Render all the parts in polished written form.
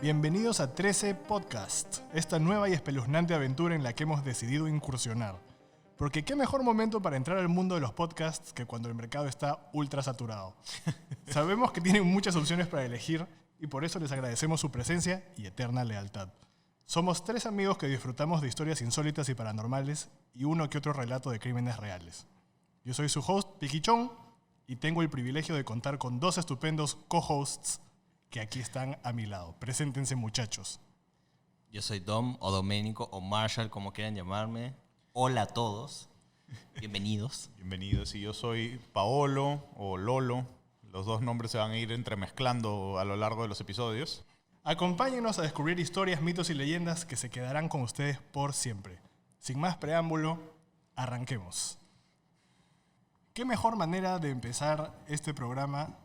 Bienvenidos a 13 Podcast, esta nueva y espeluznante aventura en la que hemos decidido incursionar. Porque qué mejor momento para entrar al mundo de los podcasts que cuando el mercado está ultra saturado. Sabemos que tienen muchas opciones para elegir y por eso les agradecemos su presencia y eterna lealtad. Somos 3 amigos que disfrutamos de historias insólitas y paranormales y uno que otro relato de crímenes reales. Yo soy su host, Piquichón, y tengo el privilegio de contar con 2 estupendos co-hosts que aquí están a mi lado. Preséntense, muchachos. Yo soy Dom, o Doménico, o Marshall, como quieran llamarme. Hola a todos. Bienvenidos. Bienvenidos. Y yo soy Paolo, o Lolo. Los dos nombres se van a ir entremezclando a lo largo de los episodios. Acompáñenos a descubrir historias, mitos y leyendas que se quedarán con ustedes por siempre. Sin más preámbulo, arranquemos. ¿Qué mejor manera de empezar este programa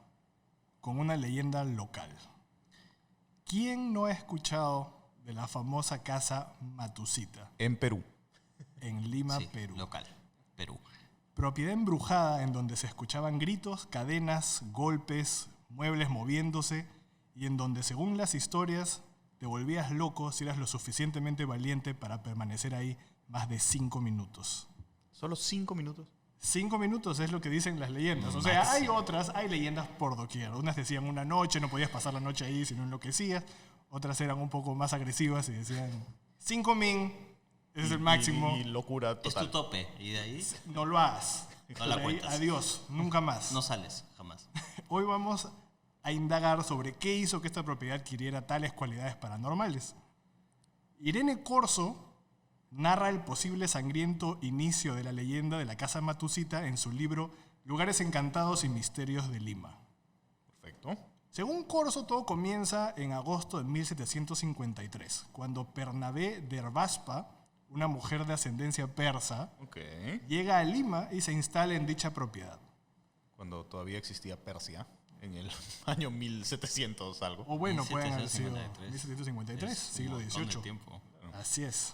con una leyenda local? ¿Quién no ha escuchado de la famosa casa Matusita? En Perú. En Lima, Sí, Perú. local, Perú. Propiedad embrujada en donde se escuchaban gritos, cadenas, golpes, muebles moviéndose y en donde, según las historias, te volvías loco si eras lo suficientemente valiente para permanecer ahí más de 5 minutos. ¿Solo 5 minutos? 5 minutos es lo que dicen las leyendas. O sea, hay leyendas por doquier. Unas decían una noche, no podías pasar la noche ahí si no enloquecías. Otras eran un poco más agresivas y decían 5 min, ese es el máximo. Y locura Es total. tu tope. Y de ahí No lo hagas. No la De ahí, cuentas. adiós, nunca más. no sales jamás. Hoy vamos a indagar sobre qué hizo que esta propiedad adquiriera tales cualidades paranormales. Irene Corso narra el posible sangriento inicio de la leyenda de la casa Matusita en su libro Lugares encantados y misterios de Lima. Perfecto. Según Corso, todo comienza en agosto de 1753, cuando Bernabé de Herbaspa, una mujer de ascendencia persa, Ok. llega a Lima y se instala en dicha propiedad. Cuando todavía existía Persia, en el año 1700 algo. O bueno, pueden haber sido 1753. 1753, siglo un montón de XVIII. tiempo. Así es.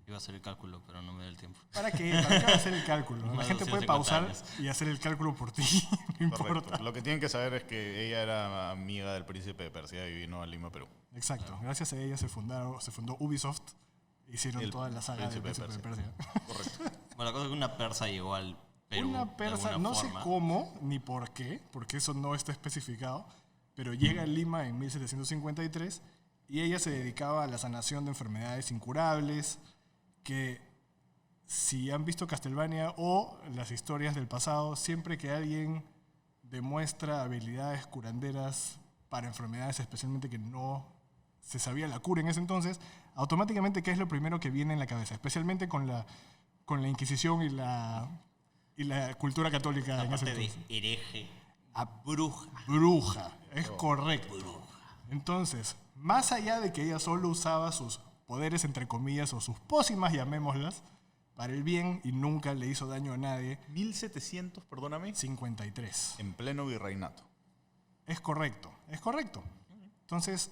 Iba a hacer el cálculo, pero no me da el tiempo. ¿Para qué? ¿Para qué va a hacer el cálculo? La Más gente puede 250 pausar años. y hacer el cálculo por ti. No importa. Correcto. Lo que tienen que saber es que ella era amiga del príncipe de Persia y vino a Lima, Perú. Exacto. Gracias a ella se fundó Ubisoft. Hicieron El toda la saga del Príncipe de Persia. Correcto. Bueno, la cosa es que una persa llegó al Perú. Una persa, de alguna no sé forma. cómo ni por qué, porque eso no está especificado, pero llega a Lima en 1753 y ella se dedicaba a la sanación de enfermedades incurables, que si han visto Castlevania o las historias del pasado, siempre que alguien demuestra habilidades curanderas para enfermedades especialmente que no se sabía la cura en ese entonces, automáticamente ¿qué es lo primero que viene en la cabeza? Especialmente con la Inquisición y la cultura católica en ese Aparte de entonces. hereje, A bruja. bruja, es correcto. Entonces, más allá de que ella solo usaba sus poderes, entre comillas, o sus pócimas, llamémoslas, para el bien y nunca le hizo daño a nadie, 1700, perdóname, 53. en pleno virreinato. Es correcto, es correcto. Entonces,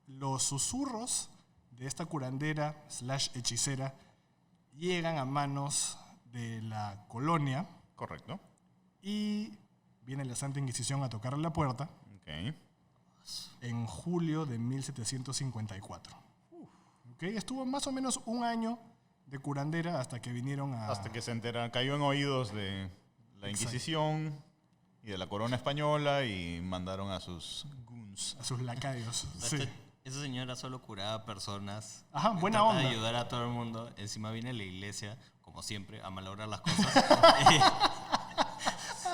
los susurros de esta curandera / hechicera llegan a manos de la colonia Correcto. y viene la Santa Inquisición a tocarle la puerta Ok. en julio de 1754. ¿Ok? Estuvo más o menos un año de curandera hasta que vinieron a... Hasta que se entera, cayó en oídos de la Inquisición y de la corona española y mandaron a sus goons. a sus lacayos. Sí. Esa señora solo curaba personas. Ajá, buena Trataba onda. de ayudar a todo el mundo. Encima viene la iglesia, como siempre, a malograr las cosas.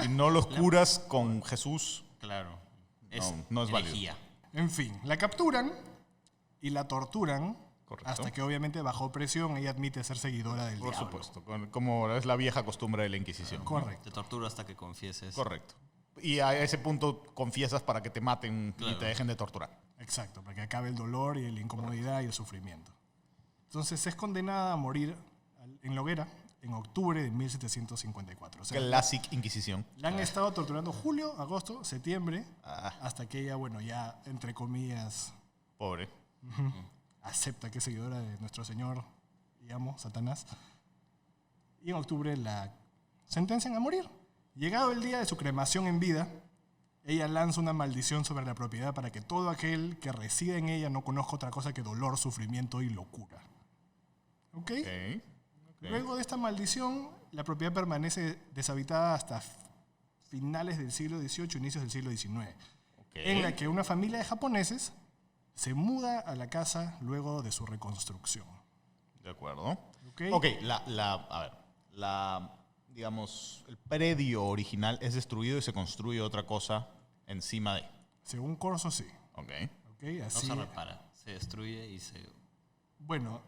Si no los curas con Jesús, Claro. no es válido. herejía. En fin, la capturan y la torturan. Correcto. Hasta que obviamente bajo presión ella admite ser seguidora del Por diablo. supuesto, como es la vieja costumbre de la Inquisición. Correcto. Te torturo hasta que confieses. Correcto. Y a ese punto confiesas para que te maten y Claro. te dejen de torturar. Exacto, para que acabe el dolor y la incomodidad y el sufrimiento. Entonces es condenada a morir en la hoguera en octubre de 1754. O sea, Classic Inquisición. la han estado torturando julio, agosto, septiembre, Ah, hasta que ella, bueno, ya entre comillas, pobre. acepta que es seguidora de nuestro Señor y amo, Satanás. Y en octubre la sentencian a morir. Llegado el día de su cremación en vida, ella lanza una maldición sobre la propiedad para que todo aquel que reside en ella no conozca otra cosa que dolor, sufrimiento y locura. ¿Ok? Ok. Luego de esta maldición, la propiedad permanece deshabitada hasta finales del siglo XVIII, inicios del siglo XIX, en la que una familia de japoneses se muda a la casa luego de su reconstrucción. De acuerdo. ¿Ok? Ok, digamos, el predio original es destruido y se construye otra cosa encima de. Según Corso, sí. Ok. ¿Ok? No Así, se repara, se destruye y se... bueno,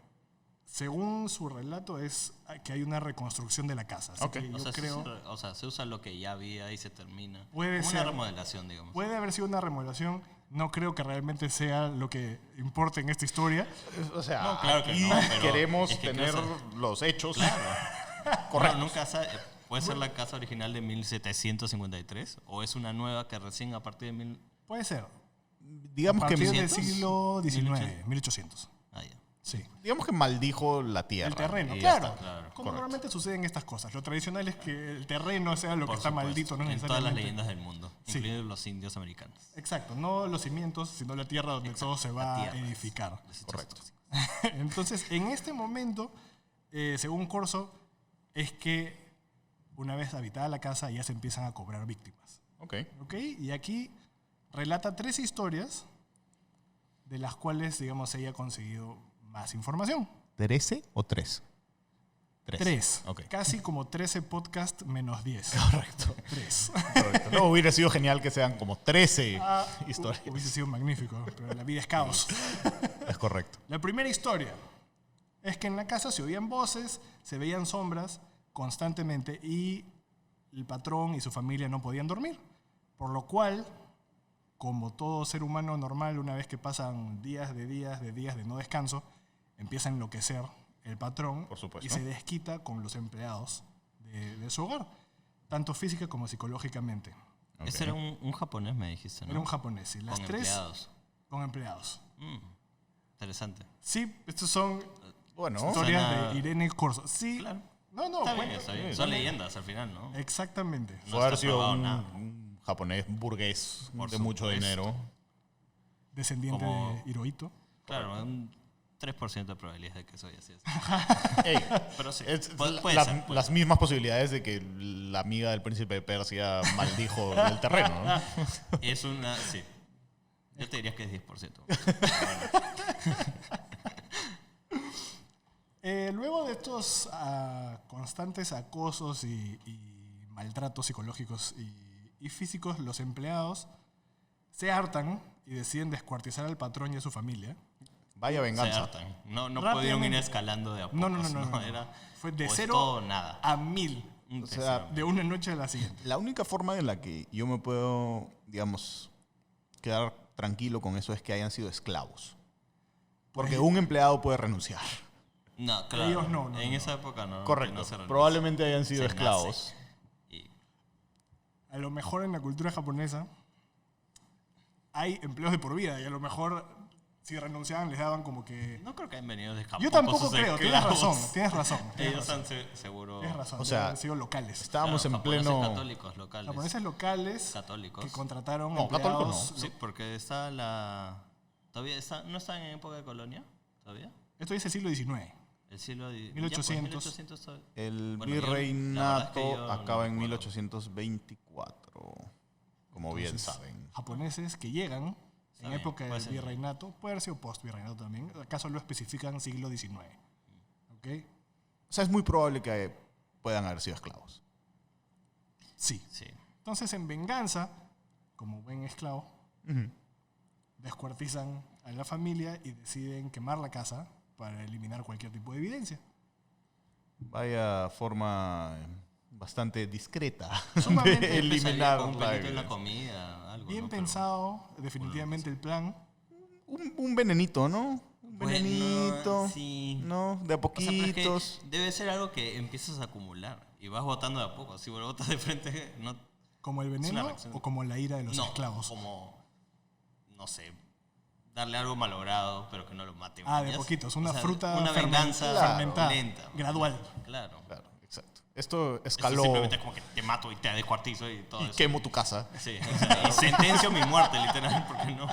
según su relato es que hay una reconstrucción de la casa. Así Ok. que yo O sea, creo... se usa lo que ya había y se termina. Puede Como ser. una remodelación, digamos. Puede haber sido una remodelación. No creo que realmente sea lo que importa en esta historia. O sea, No, claro que aquí no, pero queremos es que tener claro. los hechos. Correcto. Nunca sabe, ¿puede ser la casa original de 1753? ¿O es una nueva que recién a partir de Puede ser. Digamos A que, partir del 1800. siglo XIX, 1800. Ah, ya. Sí. digamos que maldijo la tierra. El terreno, y ya claro. está. claro. Como Correcto. normalmente suceden estas cosas. Lo tradicional es que el terreno sea lo que Por está supuesto, maldito, no en todas las necesariamente. leyendas del mundo, Sí. incluidos los indios americanos. Exacto, no los cimientos, sino la tierra donde todo se va La a tierra. edificar. Correcto. Entonces, en este momento, según Corso, es que una vez habitada la casa ya se empiezan a cobrar víctimas. Ok. ¿Ok? Y aquí relata 3 historias de las cuales, digamos, ella ha conseguido más información. ¿13 o 3? 3. Ok. Casi como 13 podcast menos 10. Correcto. 3. Correcto. No, hubiera sido genial que sean como 13 historias. Hubiese sido magnífico, pero la vida es caos. Es correcto. La primera historia es que en la casa se oían voces, se veían sombras constantemente y el patrón y su familia no podían dormir. Por lo cual, como todo ser humano normal, una vez que pasan días de no descanso, empieza a enloquecer el patrón Por supuesto. y se desquita con los empleados de su hogar, tanto física como psicológicamente. Ok. Ese era un japonés, me dijiste, ¿no? Era un japonés, y las Con 3 empleados. con empleados. Interesante. Sí, estos son Bueno, historias Suena- de Irene Corso. Sí, Claro. no, Está bueno, bien, está bien. Son leyendas al final, ¿no? exactamente. No puede haber está sido probado nada. un japonés burgués Por de mucho supuesto. dinero. Descendiente Como- de Hirohito. Claro, un 3% de probabilidades de que soy así. Ey, Pero sí, es puede la- ser, puede las mismas posibilidades de que la amiga del príncipe de Persia maldijo el terreno, ¿no? Es una... Sí. Yo te diría que es 10%. Luego de estos constantes acosos y maltratos psicológicos y físicos, los empleados se hartan y deciden descuartizar al patrón y a su familia. Vaya Se venganza. hartan. No pudieron Rápidamente. ir escalando de a No, pocos. no. Era, Fue de o es 0 todo o nada. a 1000 Un O sea, tesoro. de una noche a la siguiente. La única forma en la que yo me puedo, digamos, quedar tranquilo con eso es que hayan sido esclavos. Porque un empleado puede renunciar. No, claro. Ellos no, en no. esa época no. Correcto. que no se renuncia. Probablemente hayan sido Se esclavos. nace. Y A lo mejor en la cultura japonesa hay empleos de por vida y a lo mejor si renunciaban les daban como que... no creo que hayan venido de Japón. Yo con tampoco sus creo, esclavos. tienes razón. Ellos han seguro. Tienes razón, O sea, deben haber sido locales. Estábamos Claro, en japoneses pleno... católicos locales. Japoneses locales Católicos. que contrataron No, católicos empleados... no. Sí, porque está la. ¿Todavía está, no están en época de colonia? ¿Todavía? Esto dice siglo XIX. El siglo. 1800. 1800 todavía. El Bueno, yo- la virreinato verdad es que yo acaba no en me 1824, como bien Entonces, saben. Japoneses que llegan en Está bien, época puede del ser. virreinato, puede haber sido post-virreinato también, acaso lo especifican siglo XIX. ¿Ok? O sea, es muy probable que puedan haber sido esclavos. Sí. Sí. Entonces, en venganza, como buen esclavo, Ujú. descuartizan a la familia y deciden quemar la casa para eliminar cualquier tipo de evidencia. Vaya forma bastante discreta Sumamente de eliminar Con un la pelito en la evidencia. comida, algo. Bien ¿no? Pero- pensado, definitivamente el plan. Un venenito, ¿no? Un Bueno, venenito, sí. ¿no? De a O sea, pero es que poquitos. debe ser algo que empiezas a acumular y vas botando de a poco. Si lo botas de frente, no. ¿Como el una veneno reacción. o como la ira de los no, esclavos? como. No sé. Darle algo malogrado, pero que no lo mate. Ah, de ¿mañas? poquitos. Una O sea, fruta una venganza fermentada, lenta. gradual. Claro. Claro, exacto. Esto Esto escaló simplemente es como que te mato y te descuartizo y todo y eso. quemo tu casa. Sí, o sea, y sentencio mi muerte, literal, porque no.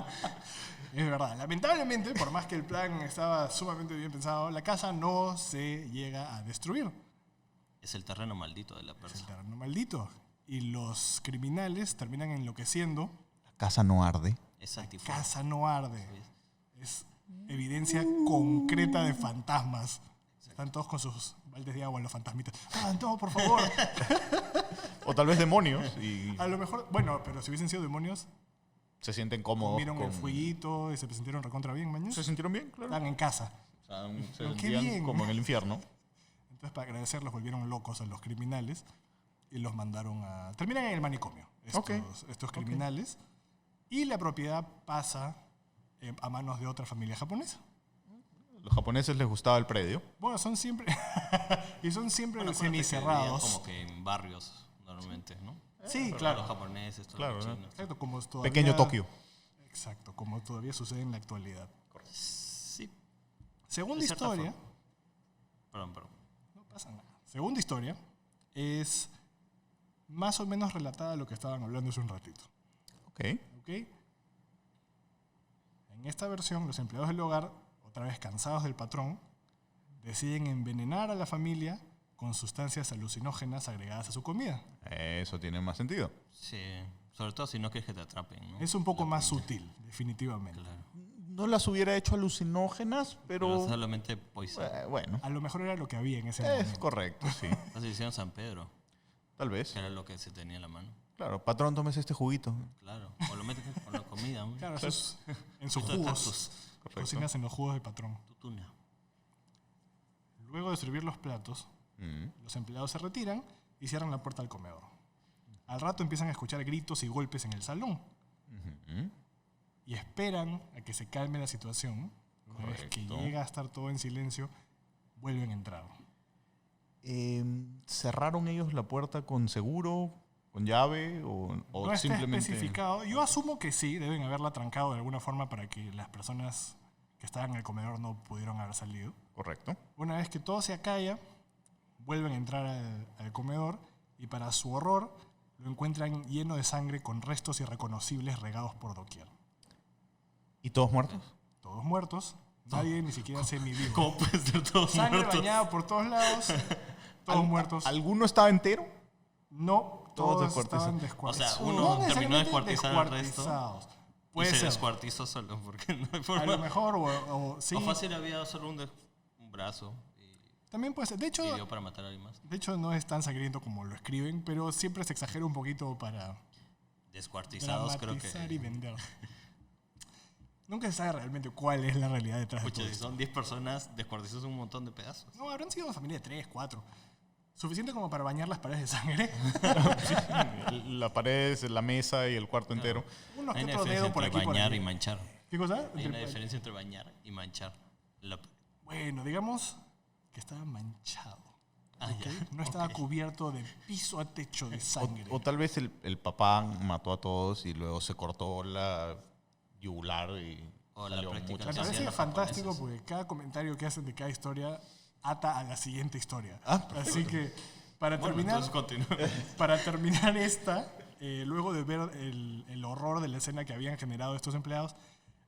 Es verdad. Lamentablemente, por más que el plan estaba sumamente bien pensado, la casa no se llega a destruir. Es el terreno maldito de la Es el persona. terreno maldito. Y los criminales terminan enloqueciendo. La casa no arde. Es La antifuego. casa no arde. Es evidencia concreta de fantasmas. Están todos con sus baldes de agua, los fantasmitas. ¡Ah, no, por favor! O tal vez demonios y A lo mejor, bueno, pero si hubiesen sido demonios, se sienten cómodos. comieron el fueguito y se sintieron recontra bien, mañana. ¿Se sintieron bien? Claro. Están en casa. O sea, se Pero qué sentían bien. como en el infierno. Entonces, para agradecerlos, volvieron locos a los criminales y los mandaron a... Terminan en el manicomio, estos criminales. Y la propiedad pasa a manos de otra familia japonesa. Los japoneses les gustaba el predio. Bueno, son siempre... y son siempre Bueno, acuérdate que semicerrados. vivían como que en barrios, normalmente, ¿no? Sí, Los claro. japoneses, todos Claro, los ¿no? chinos. Exacto, como todavía... Pequeño Tokio. Exacto, como todavía sucede en la actualidad. Sí. Segunda De cierta historia... Perdón. No pasa nada. Segunda historia es más o menos relatada a lo que estaban hablando hace un ratito. Ok. ¿Ok? En esta versión, los empleados del hogar, otra vez cansados del patrón, deciden envenenar a la familia con sustancias alucinógenas agregadas a su comida. Eso tiene más sentido. Sí. Sobre todo si no quieres que te atrapen, ¿no? Es un poco más sutil, definitivamente. Claro. No las hubiera hecho alucinógenas, Pero pero solamente poison. bueno, A lo mejor era lo que había en ese es momento. correcto, sí. Así hicieron San Pedro, Tal vez. que era lo que se tenía en la mano. Claro, patrón, tómese este juguito. Claro. O lo metes con la comida, ¿no? Claro, eso es en sus Esto de jugos. cactus. Correcto. Cocinas en los jugos del patrón. Tutuna. Luego de servir los platos, los empleados se retiran y cierran la puerta al comedor. Al rato empiezan a escuchar gritos y golpes en el salón y esperan a que se calme la situación. Una vez que Correcto. llega a estar todo en silencio, vuelven a entrar. ¿Cerraron ellos la puerta con seguro, con llave o No está simplemente...? especificado. Yo asumo que sí, deben haberla trancado de alguna forma para que las personas que estaban en el comedor no pudieron haber salido. Correcto. Una vez que todo se acalla, vuelven a entrar al comedor y para su horror lo encuentran lleno de sangre con restos irreconocibles regados por doquier. ¿Y todos muertos? Todos muertos, nadie ni siquiera semi-vivo. ¿Cómo puede ser todos Sangre muertos? bañada por todos lados, todos muertos. ¿Alguno estaba entero? No, Todos todos descuartizados. estaban descuartizados. O sea, uno No terminó de necesariamente descuartizar el resto. descuartizados. Y Puede se ser. descuartizó solo, porque no hay A forma. lo mejor, o sí. O fácil había solo un brazo y También puede ser. De hecho, dio para matar a alguien más. no es tan sangriento como lo escriben, pero siempre se exagera un poquito para Descuartizados, creo dramatizar que. y vender. Nunca se sabe realmente cuál es la realidad detrás de Pucha, todo si esto. son 10 personas, descuartizados un montón de pedazos. No, habrán sido una familia de 3, 4. Suficiente como para bañar las paredes de sangre. La pared, la mesa y el cuarto entero. Unos Hay que una otro diferencia dedo por entre aquí por bañar allí. y manchar. ¿Qué cosa? Hay una Entre- diferencia entre bañar y manchar. Bueno, digamos que estaba manchado. Ah, ¿ok? ya. No estaba Ok. cubierto de piso a techo de sangre. O tal vez el papá mató a todos y luego se cortó la yugular y O la salió práctica mucha Me que sangre. parece hacían los fantástico japoneses. porque cada comentario que hacen de cada historia ata a la siguiente historia. Ah, Así que para Bueno, terminar, entonces continúa. para terminar esta, luego de ver el horror de la escena que habían generado estos empleados,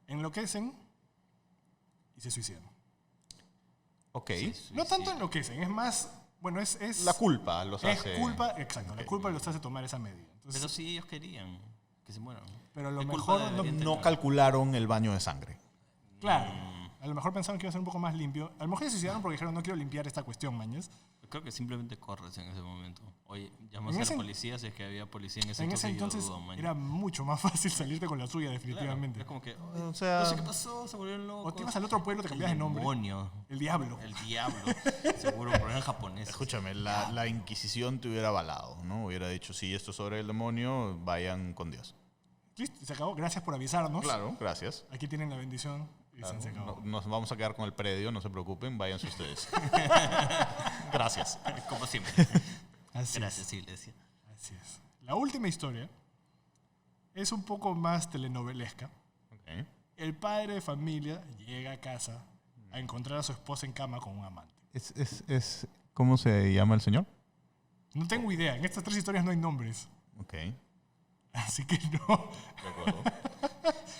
enloquecen y se suicidan. Ok. No tanto enloquecen, es más, bueno, es La culpa los es hace... culpa, exacto, Ok. la culpa los hace tomar esa medida. Entonces, Pero si ellos querían que se mueran. pero a lo ¿Qué culpa mejor no, deberían No tener? calcularon el baño de sangre. claro, a lo mejor pensaron que iba a ser un poco más limpio. A lo mejor se suicidaron porque dijeron, no quiero limpiar esta cuestión, mañas. Creo que simplemente corres en ese momento. Oye, llamas En a la ese- policía si es que había policía en ese En entonces. ese entonces yo dudo, man. era mucho más fácil salirte con la suya, Claro, definitivamente. es como que, O sea, no sé qué pasó, se volvieron locos. O te ibas al otro pueblo, te cambiabas de nombre. Demonio, El diablo. el diablo. Seguro, pero eran japoneses. escúchame, la Inquisición te hubiera avalado, ¿no? Hubiera dicho, si esto es sobre el demonio, vayan con Dios. Listo, se acabó. Gracias por avisarnos. Claro, gracias. Aquí tienen la bendición y Claro, se acabó. nos vamos a quedar con el predio, no se preocupen, váyanse ustedes. Gracias. Como siempre. Así Gracias, iglesia. es. Así es. La última historia es un poco más telenovelesca. Ok. El padre de familia llega a casa a encontrar a su esposa en cama con un amante. ¿Cómo se llama el señor? No tengo idea. En estas 3 historias no hay nombres. Ok. Así que no. De acuerdo.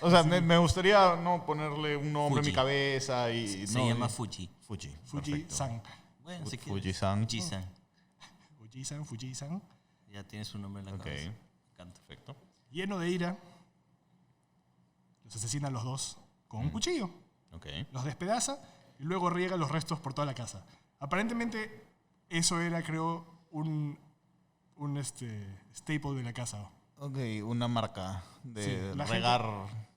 O sea, me gustaría no ponerle un nombre en mi Fuji. cabeza y... Se no, llama y- Fuji. Fuji. Fuji-san. Bueno, si quieres. Fuji-san. Fuji-san. Fuji-san, Fuji-san. Ya tiene su nombre en la Ok. cabeza. Me encanta. Perfecto. Lleno de ira, los asesina a los 2 con un cuchillo. Ok. Los despedaza y luego riega los restos por toda la casa. Aparentemente, eso era, creo, un staple de la casa. Ok, una marca de Sí, la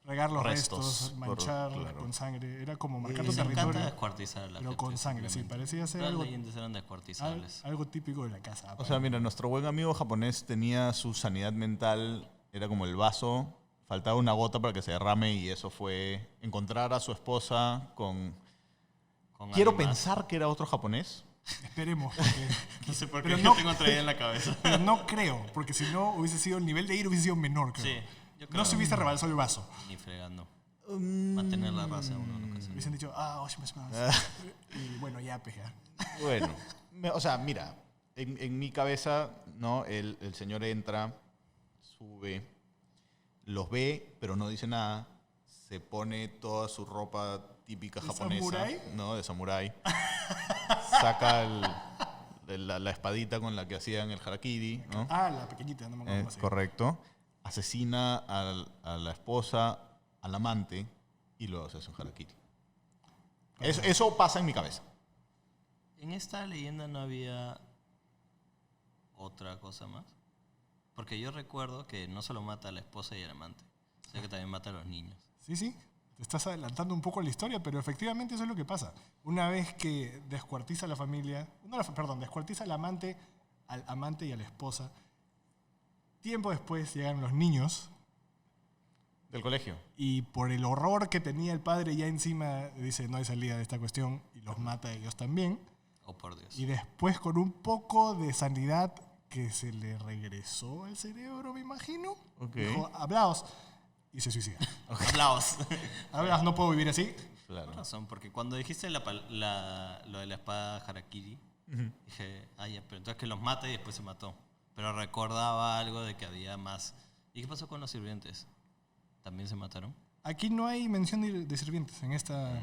Regar los restos, por- manchar claro. con sangre. Era como marcar tu Les encanta territorio, descuartizar a la pero gente, con sangre. Sí, simplemente. parecía ser Las algo, leyendas eran descuartizables. algo típico de la casa. O sea, mira, nuestro buen amigo japonés tenía su sanidad mental, era como el vaso, faltaba una gota para que se derrame y eso fue encontrar a su esposa con... Con Quiero alguien más. pensar que era otro japonés. Esperemos. Porque, No sé por qué Pero yo no- tengo traída en la cabeza. pero no creo, porque si no hubiese sido el nivel de ira hubiese sido menor, creo. Sí, yo creo. No se hubiese rebalsado el vaso. Ni fregando. Mantener la raza uno nunca sabe. Hubiesen dicho, y bueno, ya, pues ya. Bueno, o sea, mira, en mi cabeza, ¿no? El señor entra, sube, los ve, pero no dice nada, se pone toda su ropa típica ¿De japonesa, samurái? ¿no? De samurái, saca la espadita con la que hacían el harakiri, ¿no? Ah, la pequeñita, no me acuerdo cómo se llama. Correcto. Asesina a la esposa, al amante, y luego se hace un harakiri. Eso pasa en mi cabeza. En esta leyenda no había otra cosa más. Porque yo recuerdo que no solo mata a la esposa y al amante, sino que también mata a los niños. Sí, sí. Te estás adelantando un poco la historia, pero efectivamente eso es lo que pasa. Una vez que descuartiza a la familia, descuartiza al amante y a la esposa, tiempo después llegan los niños Del colegio. y por el horror que tenía el padre ya encima, dice no hay salida de esta cuestión y los mata a ellos también. Oh, por Dios. Y después con un poco de sanidad que se le regresó al cerebro, me imagino, Ok. dijo, hablaos, y se suicida. Hablaos. Hablaos, no puedo vivir así. Claro. Con razón, porque cuando dijiste lo de la espada Harakiri, dije, ya, pero entonces que los mata y después se mató. Pero recordaba algo de que había más. ¿Y qué pasó con los sirvientes? ¿También se mataron? Aquí no hay mención de sirvientes en esta.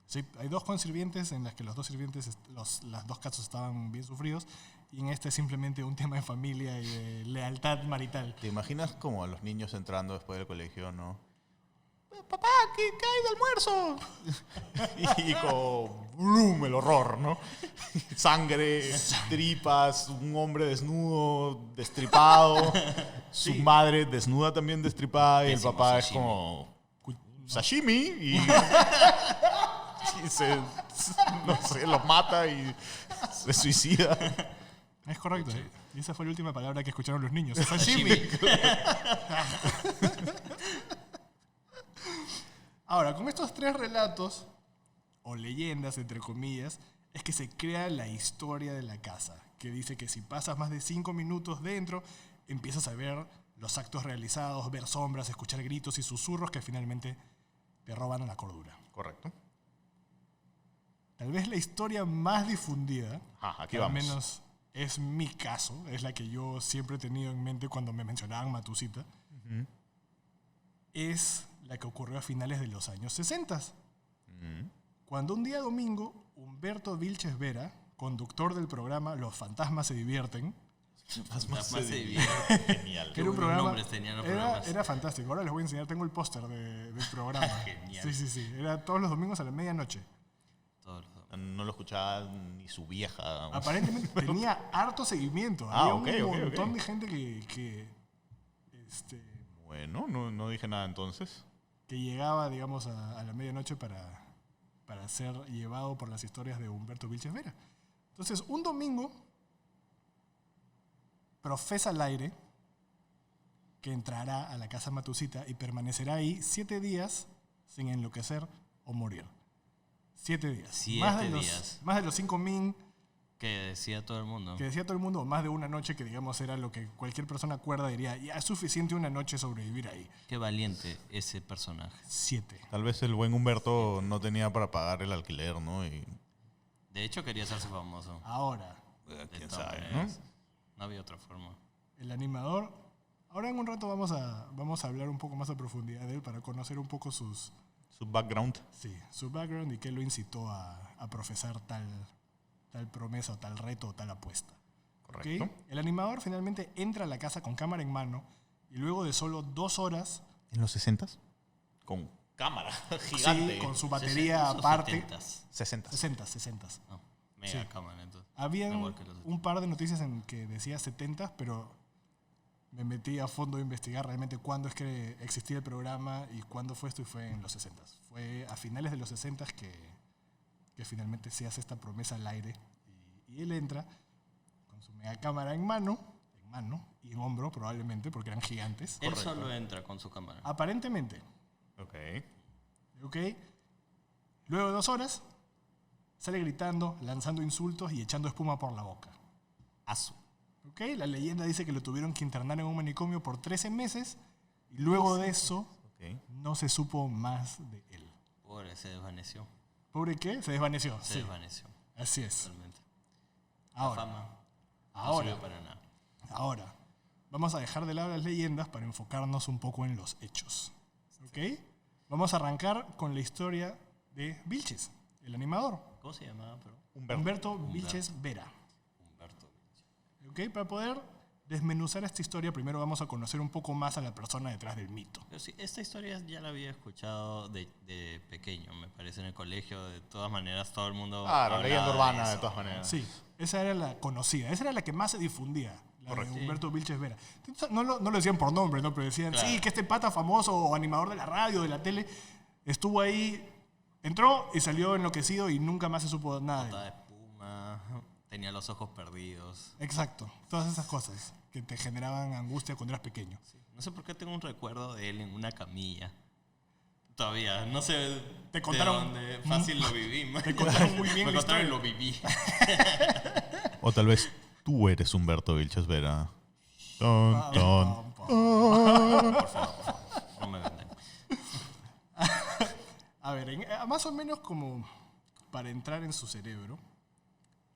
Sí, hay 2 consirvientes en las que los 2 sirvientes, las 2 casos estaban bien sufridos. Y en este es simplemente un tema de familia y de lealtad marital. ¿Te imaginas como a los niños entrando después del colegio, no? Papá, ¿qué hay de almuerzo? y como ¡brum! El horror, ¿no? Sangre, tripas, un hombre desnudo, destripado, su madre desnuda también destripada y el Pésimo papá sashimi. es como sashimi y, no sé, los mata y se suicida. Es correcto. Y esa fue la última palabra que escucharon los niños. Sashimi. Ahora, con estos 3 relatos, o leyendas, entre comillas, es que se crea la historia de la casa, que dice que si pasas más de 5 minutos dentro, empiezas a ver los actos realizados, ver sombras, escuchar gritos y susurros que finalmente te roban la cordura. Correcto. Tal vez la historia más difundida, Aquí que al vamos. menos es mi caso, es la que yo siempre he tenido en mente cuando me mencionaban Matusita, es la que ocurrió a finales de los años 60. Cuando un día domingo, Humberto Vilches Vera, conductor del programa Los Fantasmas se divierten, Fantasmas se divierte. Genial. que era un buenos programa, nombres tenían los programas. era fantástico. Ahora les voy a enseñar, tengo el póster del programa. Genial. Sí. Era todos los domingos a la medianoche. Todos los dos. No lo escuchaba ni su vieja. Aparentemente tenía harto seguimiento. Ah, Había ok, un ok, montón ok. de gente que Bueno, no dije nada entonces. que llegaba, digamos, a la medianoche para ser llevado por las historias de Humberto Vilches Vera. Entonces, un domingo profesa al aire que entrará a la casa Matusita y permanecerá ahí 7 días sin enloquecer o morir. 7 días. 7 días. Más de los 5.000 Que decía todo el mundo. que decía todo el mundo, o más de una noche que, digamos, era lo que cualquier persona acuerda, diría, ya es suficiente una noche sobrevivir ahí. Qué valiente ese personaje. 7. Tal vez el buen Humberto no tenía para pagar el alquiler, ¿no? Y De hecho, quería hacerse famoso. Ahora, ¿Quién todas sabe, maneras. No había otra forma. El animador, ahora en un rato vamos a hablar un poco más a profundidad de él para conocer un poco su background. background y qué lo incitó a profesar tal promesa o tal reto o tal apuesta. Correcto. ¿Ok? El animador finalmente entra a la casa con cámara en mano y luego de solo 2 horas, ¿En los 60s? Con cámara gigante. sí, con su batería 60s o aparte, 70s. 60. No, mega Sí. cámara, entonces. Habían Igual que los un par de noticias en que decía 70, pero me metí a fondo a investigar realmente cuándo es que existía el programa y cuándo fue esto, y fue en los 60. Fue a finales de los 60 que finalmente se hace esta promesa al aire y él entra con su mega cámara en mano y en hombro probablemente, porque eran gigantes. Él solo entra con su cámara. Aparentemente. Ok. Luego de 2 horas, sale gritando, lanzando insultos y echando espuma por la boca. Asu. ¿Ok? La leyenda dice que lo tuvieron que internar en un manicomio por 13 meses y luego de eso Ok. no se supo más de él. Pobre, se desvaneció. ¿Pobre qué? Se desvaneció. Se Sí, desvaneció. así es. Totalmente. Ahora, La fama no ahora, sirvió para nada. ahora, vamos a dejar de lado las leyendas para enfocarnos un poco en los hechos. ¿Ok? Vamos a arrancar con la historia de Vilches, el animador. ¿Cómo se llamaba? Pero Humberto Vilches Vera. Humberto. ¿Ok? Para poder desmenuzar esta historia, primero vamos a conocer un poco más a la persona detrás del mito. Pero sí, esta historia ya la había escuchado de pequeño, me parece, en el colegio. De todas maneras, todo el mundo. Claro, hablaba leyenda urbana eso. de todas maneras. Sí, esa era la conocida, esa era la que más se difundía, la Correcto. de Humberto Vilches Vera. Entonces, no lo decían por nombre, ¿no? Pero decían, Claro. sí, que este pata famoso o animador de la radio, de la tele, estuvo ahí, entró y salió enloquecido y nunca más se supo nada de Botaba él. de espuma, tenía los ojos perdidos. Exacto, todas esas cosas que te generaban angustia cuando eras pequeño. No sé por qué tengo un recuerdo de él en una camilla. Todavía, no sé Te contaron- de dónde fácil lo viví. Te contaron muy bien Me la contaron y historia. lo viví. O tal vez tú eres Humberto Vilches Vera. Ton, ton. Por favor, no me vendan. A ver, más o menos como para entrar en su cerebro,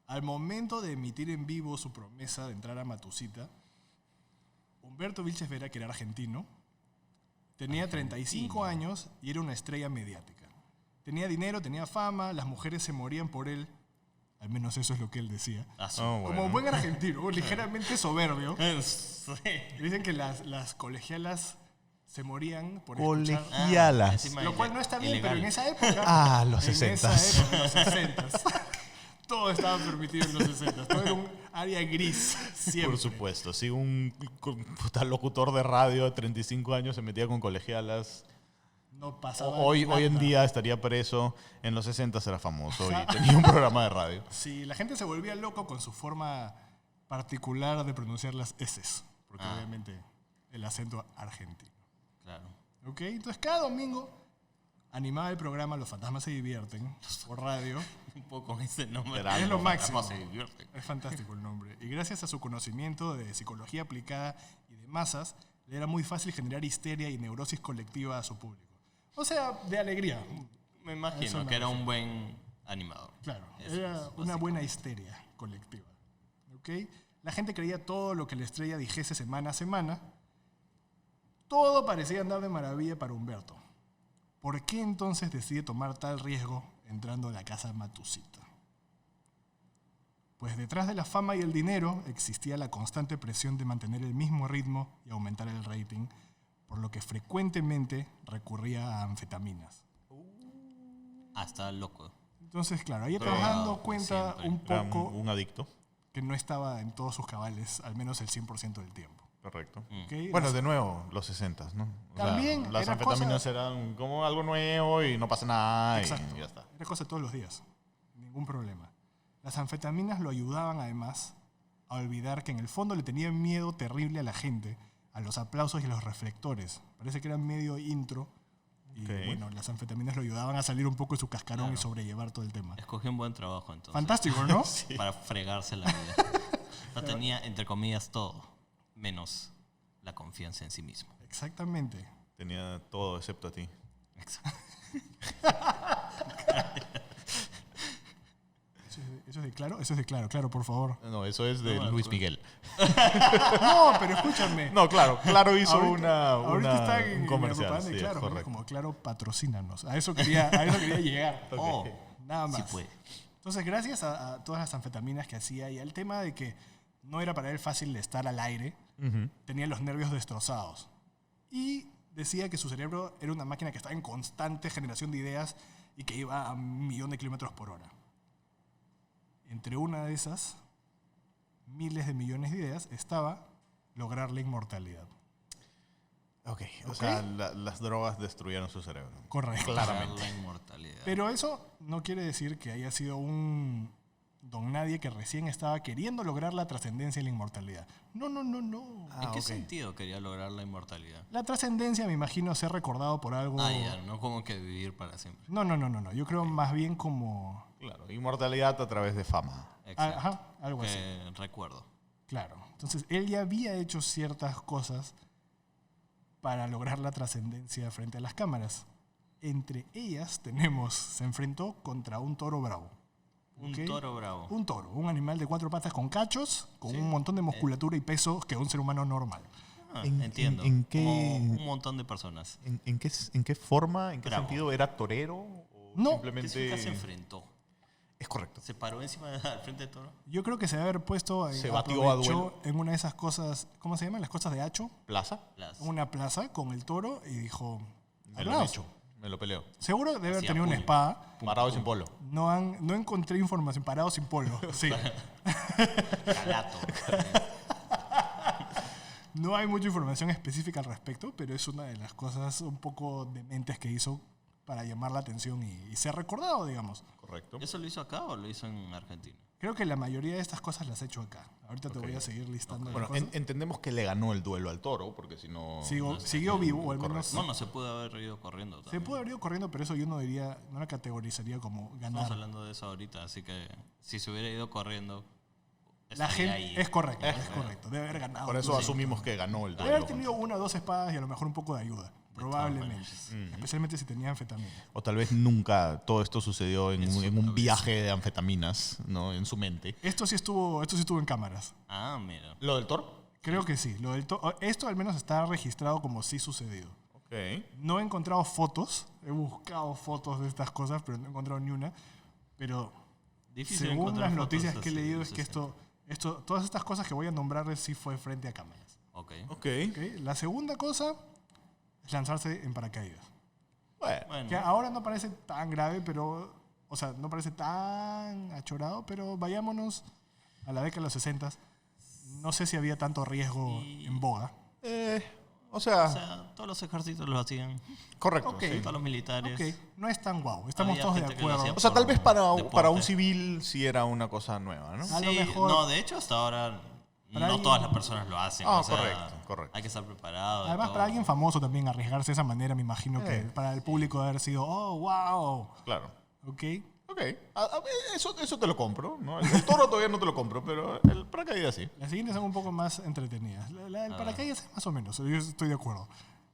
al momento de emitir en vivo su promesa de entrar a Matucita, Humberto Vilches Vera, que era argentino, tenía 35 años y era una estrella mediática. Tenía dinero, tenía fama, las mujeres se morían por él, al menos eso es lo que él decía. Asu. Oh, bueno. Como buen argentino, ligeramente soberbio, Sí. dicen que las colegialas se morían por escuchar... Colegialas. encima Lo cual no está bien, ilegal. pero en esa época... Ah, los en 60s. esa época, en los 60s. Todo estaba permitido en los 60s. Todo era un área gris, siempre. Por supuesto. Si un puta locutor de radio de 35 años se metía con colegialas, No pasaba hoy en nada. día estaría preso. En los 60s era famoso y tenía un programa de radio. Sí, la gente se volvía loco con su forma particular de pronunciar las S. Porque obviamente el acento argentino. Claro. ¿Ok? Entonces cada domingo animaba el programa Los Fantasmas se divierten por radio. Un poco con ese nombre. Era Es lo algo. máximo. Se divierte. Es fantástico el nombre. Y gracias a su conocimiento de psicología aplicada y de masas, le era muy fácil generar histeria y neurosis colectiva a su público. O sea, de alegría. Me Eso imagino me que era refiero. un buen animador. Claro, Eso era es una básico. buena histeria colectiva. ¿Ok? La gente creía todo lo que la estrella dijese semana a semana. Todo parecía andar de maravilla para Humberto. ¿Por qué entonces decide tomar tal riesgo entrando a la casa Matucita? Pues detrás de la fama y el dinero existía la constante presión de mantener el mismo ritmo y aumentar el rating, por lo que frecuentemente recurría a anfetaminas. Hasta loco. Entonces, claro, ahí Drogado, te vas dando cuenta siempre. un Era poco un adicto. que no estaba en todos sus cabales, al menos el 100% del tiempo. Correcto. ¿Ok? Bueno, de nuevo, los 60s, ¿no? O sea, También las era anfetaminas cosa- eran como algo nuevo y no pasa nada Exacto. y ya está. Era cosa de todos los días. Ningún problema. Las anfetaminas lo ayudaban además a olvidar que en el fondo le tenían miedo terrible a la gente, a los aplausos y a los reflectores. Parece que era medio intro. Y Ok. bueno, las anfetaminas lo ayudaban a salir un poco de su cascarón Claro. y sobrellevar todo el tema. Escogió un buen trabajo entonces. Fantástico, ¿no? Para fregarse la vida. No tenía, entre comillas, todo. Menos la confianza en sí mismo. Exactamente. Tenía todo excepto a ti. Exacto. ¿Eso es de Claro? Eso es de Claro, Claro, por favor. No, eso es de No me Luis acuerdo. Miguel. No, pero escúchame. No, Claro hizo ahorita está un en comercial. propaganda de Sí, Claro, ¿no? correcto. Como Claro, patrocínanos. A eso quería llegar. Oh, Nada más. sí puede. Entonces, gracias a todas las anfetaminas que hacía y al tema de que no era para él fácil estar al aire, Ujú. tenía los nervios destrozados. Y decía que su cerebro era una máquina que estaba en constante generación de ideas y que iba a 1.000.000 de kilómetros por hora. Entre una de esas miles de millones de ideas estaba lograr la inmortalidad. Ok, o sea, las drogas destruyeron su cerebro. Correcto. La inmortalidad. Pero eso no quiere decir que haya sido un don nadie que recién estaba queriendo lograr la trascendencia y la inmortalidad. No. ¿En qué sentido quería lograr la inmortalidad? La trascendencia, me imagino, ser recordado por algo... Ya, no como que vivir para siempre. No. Yo creo más bien como... Claro, inmortalidad a través de fama. Exacto. Ajá, algo así. Recuerdo. Claro. Entonces, él ya había hecho ciertas cosas para lograr la trascendencia frente a las cámaras. Entre ellas se enfrentó contra un toro bravo. Un ¿Ok? toro bravo. Un toro, un animal de 4 patas con cachos, con un montón de musculatura y peso que un ser humano normal. Entiendo. en qué- Como un montón de personas. ¿En qué forma, en qué Bravo. sentido era torero? ¿O No. ¿Qué simplemente significa se enfrentó? es correcto? ¿Se paró encima al frente del toro? Yo creo que se debe haber puesto, Se batió a aprovechó duelo. en una de esas cosas, ¿cómo se llaman? Las cosas de hacho, ¿Plaza? en una plaza con el toro y dijo, Me lo aplauso. echo, me lo peleo. Seguro debe haber Hacía tenido una puño. espada. Parado y sin polo. No encontré información, parado sin polo. Sí. Calato. No hay mucha información específica al respecto, pero es una de las cosas un poco dementes que hizo para llamar la atención y ser recordado, digamos. Correcto. ¿Eso lo hizo acá o lo hizo en Argentina? Creo que la mayoría de estas cosas las he hecho acá. Ahorita te Ok. voy a seguir listando las Bueno, cosas. entendemos que le ganó el duelo al toro, porque si no... Siguió vivo, o al menos... Correcto. No se pudo haber ido corriendo Se también. puede haber ido corriendo, pero eso yo no la categorizaría como Estamos ganar. hablando de eso ahorita, así que si se hubiera ido corriendo, La estaría gente ahí. es correcto. Debe haber ganado. Por eso asumimos que ganó el Debe duelo. haber tenido una o dos espadas y a lo mejor un poco de ayuda. Probablemente. Especialmente si tenía anfetamina. O tal vez nunca todo esto sucedió en En su un cabeza. viaje de anfetaminas, ¿no? En su mente. Esto sí estuvo en cámaras. Ah, mira. ¿Lo del toro? Creo que sí. Esto al menos está registrado como sí sucedido. Ok. No he encontrado fotos. He buscado fotos de estas cosas, pero no he encontrado ni una. Pero Difícil según encontrar las fotos noticias que he así, leído no es sé que si- todas estas cosas que voy a nombrarles sí fue frente a cámaras. Ok. Ok. ¿Ok? La segunda cosa es lanzarse en paracaídas. Bueno. Bueno, Que ahora no parece tan grave, pero... O sea, no parece tan achorado, pero vayámonos a la década de los 60. No sé si había tanto riesgo en boga. O sea, o sea, todos los ejércitos lo hacían. correcto. ok. sí. Todos los militares. Ok, no es tan guau. Estamos Había todos de gente que lo acuerdo. hacía O sea, tal vez para Deporte. un civil sí era una cosa nueva, ¿no? A lo Sí, mejor- no, de hecho hasta ahora Para no alguien- todas las personas lo hacen. Ah, o sea, correcto. Hay que estar preparado. y Además, todo. para alguien famoso también arriesgarse de esa manera, me imagino que para el público debe haber sido, oh, wow. Claro. ¿Ok? Ok. Eso te lo compro, ¿no? El toro todavía no te lo compro, pero el paracaídas sí. Las siguientes son un poco más entretenidas. La del A paracaídas es más o menos, yo estoy de acuerdo.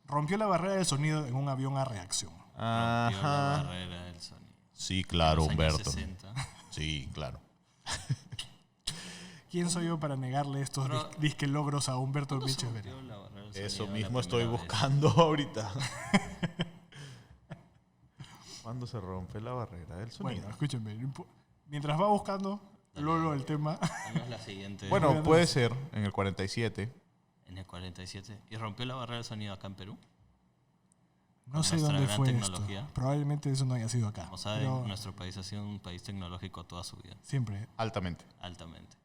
Rompió la barrera del sonido en un avión a reacción. Rompió la Ajá. barrera del sonido. Sí, claro, En los años Humberto. 60. Sí, claro. ¿Quién soy yo para negarle estos Pero- disque logros a Humberto ¿Cuándo se Bichevera? rompió la barrera del Eso sonido la mismo estoy primera vez? buscando ahorita. ¿Cuándo se rompe la barrera del sonido? Bueno, escúchenme. Mientras va buscando, Lolo, el tema. Vamos a la siguiente. Bueno, puede ser en el 47. En el 47. ¿Y rompió la barrera del sonido acá en Perú? No sé nuestra dónde gran fue tecnología. esto. Probablemente eso no haya sido acá. Como saben, Pero nuestro país ha sido un país tecnológico toda su vida. siempre, Altamente. Altamente.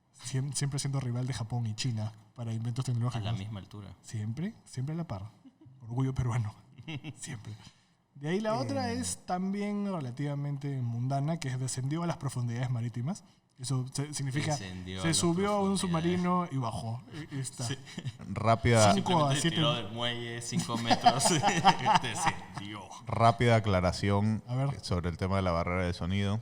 siempre siendo rival de Japón y China para inventos A tecnológicos. la misma altura. Siempre a la par. Orgullo peruano. Siempre. De ahí la otra es también relativamente mundana, que es descendió a las profundidades marítimas. Eso significa Descendió a se las subió a un profundidades. submarino y bajó. Está. Rápida, Cinco a Simplemente siete- tiró del muelle 5 metros. Descendió. rápida aclaración A ver. sobre el tema de la barrera de sonido.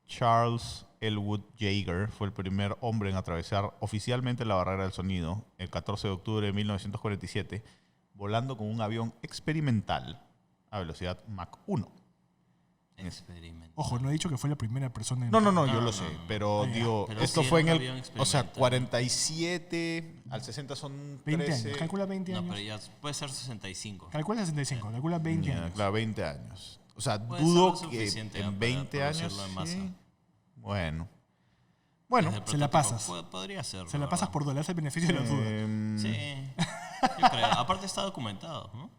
Charles Elwood Jaeger fue el primer hombre en atravesar oficialmente la barrera del sonido el 14 de octubre de 1947, volando con un avión experimental a velocidad Mach 1. Experimento. Ojo, no he dicho que fue la primera persona en... No, yo No, lo no, sé, no. pero Ah, ya. digo, Pero esto sí fue era en un avión o sea, experimental. 47 al 60 son 20 13. años. Calcula 20 No, años. pero ya puede ser 65. Calcula 65, calcula 20 Ya, años. claro, 20 años. O sea, Puede dudo ser lo que suficiente, en para 20 años... producirlo en masa. sí. Bueno. Desde el se la prototipo. pasas. Podría ser. Se la pasas por dólares el beneficio de la duda. Sí. Yo creo. Aparte está documentado, ¿no?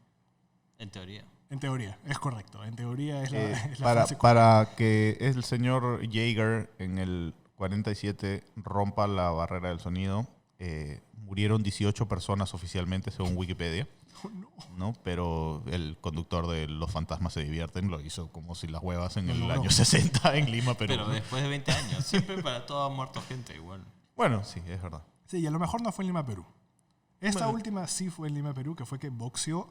En teoría. En teoría, es correcto. En teoría es la, es la para, frase para que el señor Jaeger en el 47 rompa la barrera del sonido, murieron 18 personas oficialmente según Wikipedia. Oh, no. ¿No? Pero el conductor de Los Fantasmas se divierten lo hizo como si las huevas en Lo el logró. año 60 en Lima, Perú. Pero después de 20 años. Siempre para todo ha muerto gente igual. Bueno, sí, es verdad. Sí, y a lo mejor no fue en Lima, Perú. Esta Bueno. última sí fue en Lima, Perú, que fue que boxeó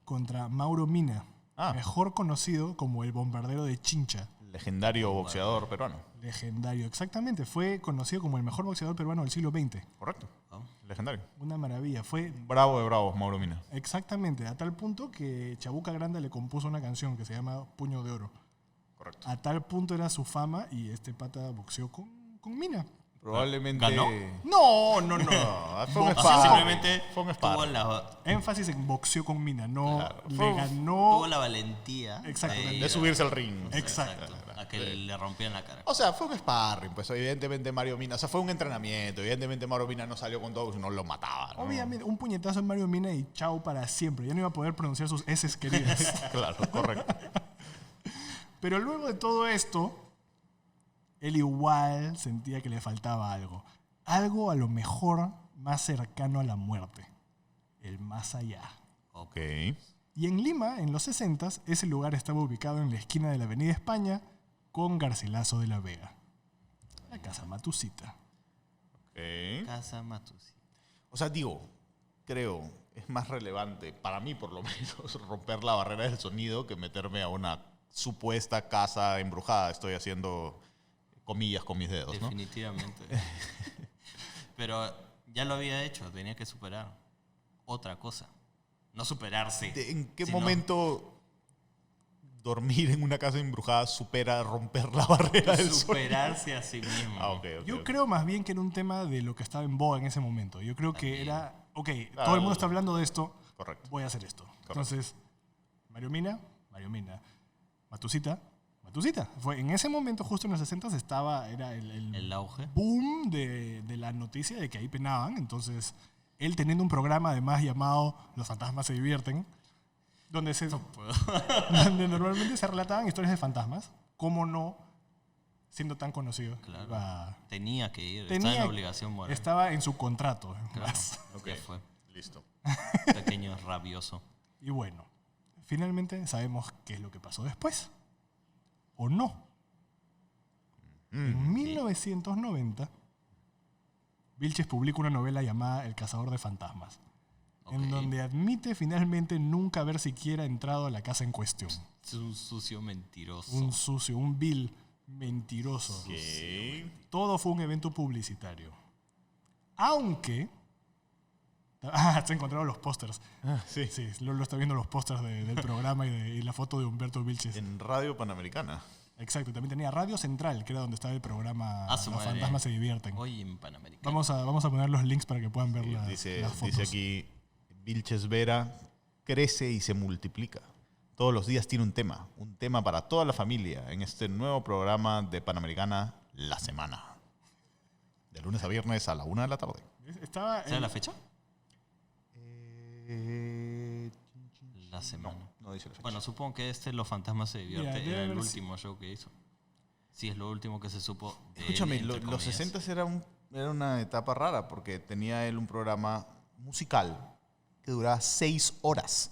contra Mauro Mina, Ah. mejor conocido como el bombardero de Chincha. Legendario boxeador peruano. Legendario, exactamente. Fue conocido como el mejor boxeador peruano del siglo XX. Correcto. ¿No? Legendario. Una maravilla. Fue Bravo de bravos, Mauro Mina. exactamente a tal punto que Chabuca Granda le compuso una canción que se llama Puño de Oro. Correcto. A tal punto era su fama y este pata boxeó con Mina. Probablemente... ¿Ganó? No, no, no. No, fue un O sea, sparring. simplemente Fue un tuvo sparring. la, Énfasis en boxeó con Mina, no Claro. le ganó. tuvo la valentía Exactamente. De subirse al ring. Exacto. a que le rompían la cara. O sea, fue un sparring, pues evidentemente Mario Mina, o sea, fue un entrenamiento, evidentemente Mario Mina no salió con todo, no lo mataba, ¿no? Obviamente, un puñetazo en Mario Mina y chao para siempre. Ya no iba a poder pronunciar sus S queridas. Claro, correcto. Pero luego de todo esto, él igual sentía que le faltaba algo. Algo a lo mejor más cercano a la muerte. El más allá. Ok. Y en Lima, en los 60s, ese lugar estaba ubicado en la esquina de la Avenida España con Garcilaso de la Vega. La Casa Matusita. Ok. Casa Matusi. O sea, digo, creo, es más relevante, para mí por lo menos, romper la barrera del sonido que meterme a una supuesta casa embrujada. Estoy haciendo comillas con mis dedos, ¿no? Definitivamente. Pero ya lo había hecho, tenía que superar otra cosa. No superarse. ¿En qué sino momento dormir en una casa embrujada supera romper la barrera del sonido? superarse a sí mismo. Ah, ok, ok. Yo creo más bien que era un tema de lo que estaba en boga en ese momento. Yo creo que También. era, ok, Claro. todo el mundo está hablando de esto, Correcto. voy a hacer esto. Entonces, Mario Mina, Matusita. Fue, en ese momento, justo en los 60 era El auge. boom de la noticia de que ahí penaban. Entonces, él teniendo un programa además llamado Los Fantasmas se divierten, donde, donde normalmente se relataban historias de fantasmas, ¿cómo no, siendo tan conocido? Claro. iba- Tenía que ir. tenía- Estaba en la obligación moral. Estaba en su contrato. Claro. más. Ok. Ya fue. Listo. Pequeño rabioso. Y bueno, finalmente sabemos qué es lo que pasó después. ¿O no? En 1990, Vilches publica una novela llamada El cazador de fantasmas, Ok. en donde admite finalmente nunca haber siquiera entrado a la casa en cuestión. Es un sucio mentiroso. Un sucio, un vil mentiroso. Ok. Todo fue un evento publicitario. Aunque... Ah, se encontraron los pósters. Sí. Sí, lo está viendo los pósters del programa y la foto de Humberto Vilches. En Radio Panamericana. Exacto, también tenía Radio Central, que era donde estaba el programa Ah, su Los madre. Fantasmas se divierten. Hoy en Panamericana. Vamos a poner los links para que puedan ver Dice, las fotos. dice aquí, Vilches Vera crece y se multiplica. Todos los días tiene un tema para toda la familia en este nuevo programa de Panamericana, La Semana. De lunes a viernes a la 1 de la tarde. Estaba ¿Sabes el- la fecha? La semana. No dice la fecha. Bueno, supongo que Los Fantasmas se Mira, divierte. debe Era el haber último show que hizo. Sí, es lo último que se supo de él, Escúchame, entre los comillas. 60 era una etapa rara porque tenía él un programa musical que duraba 6 horas.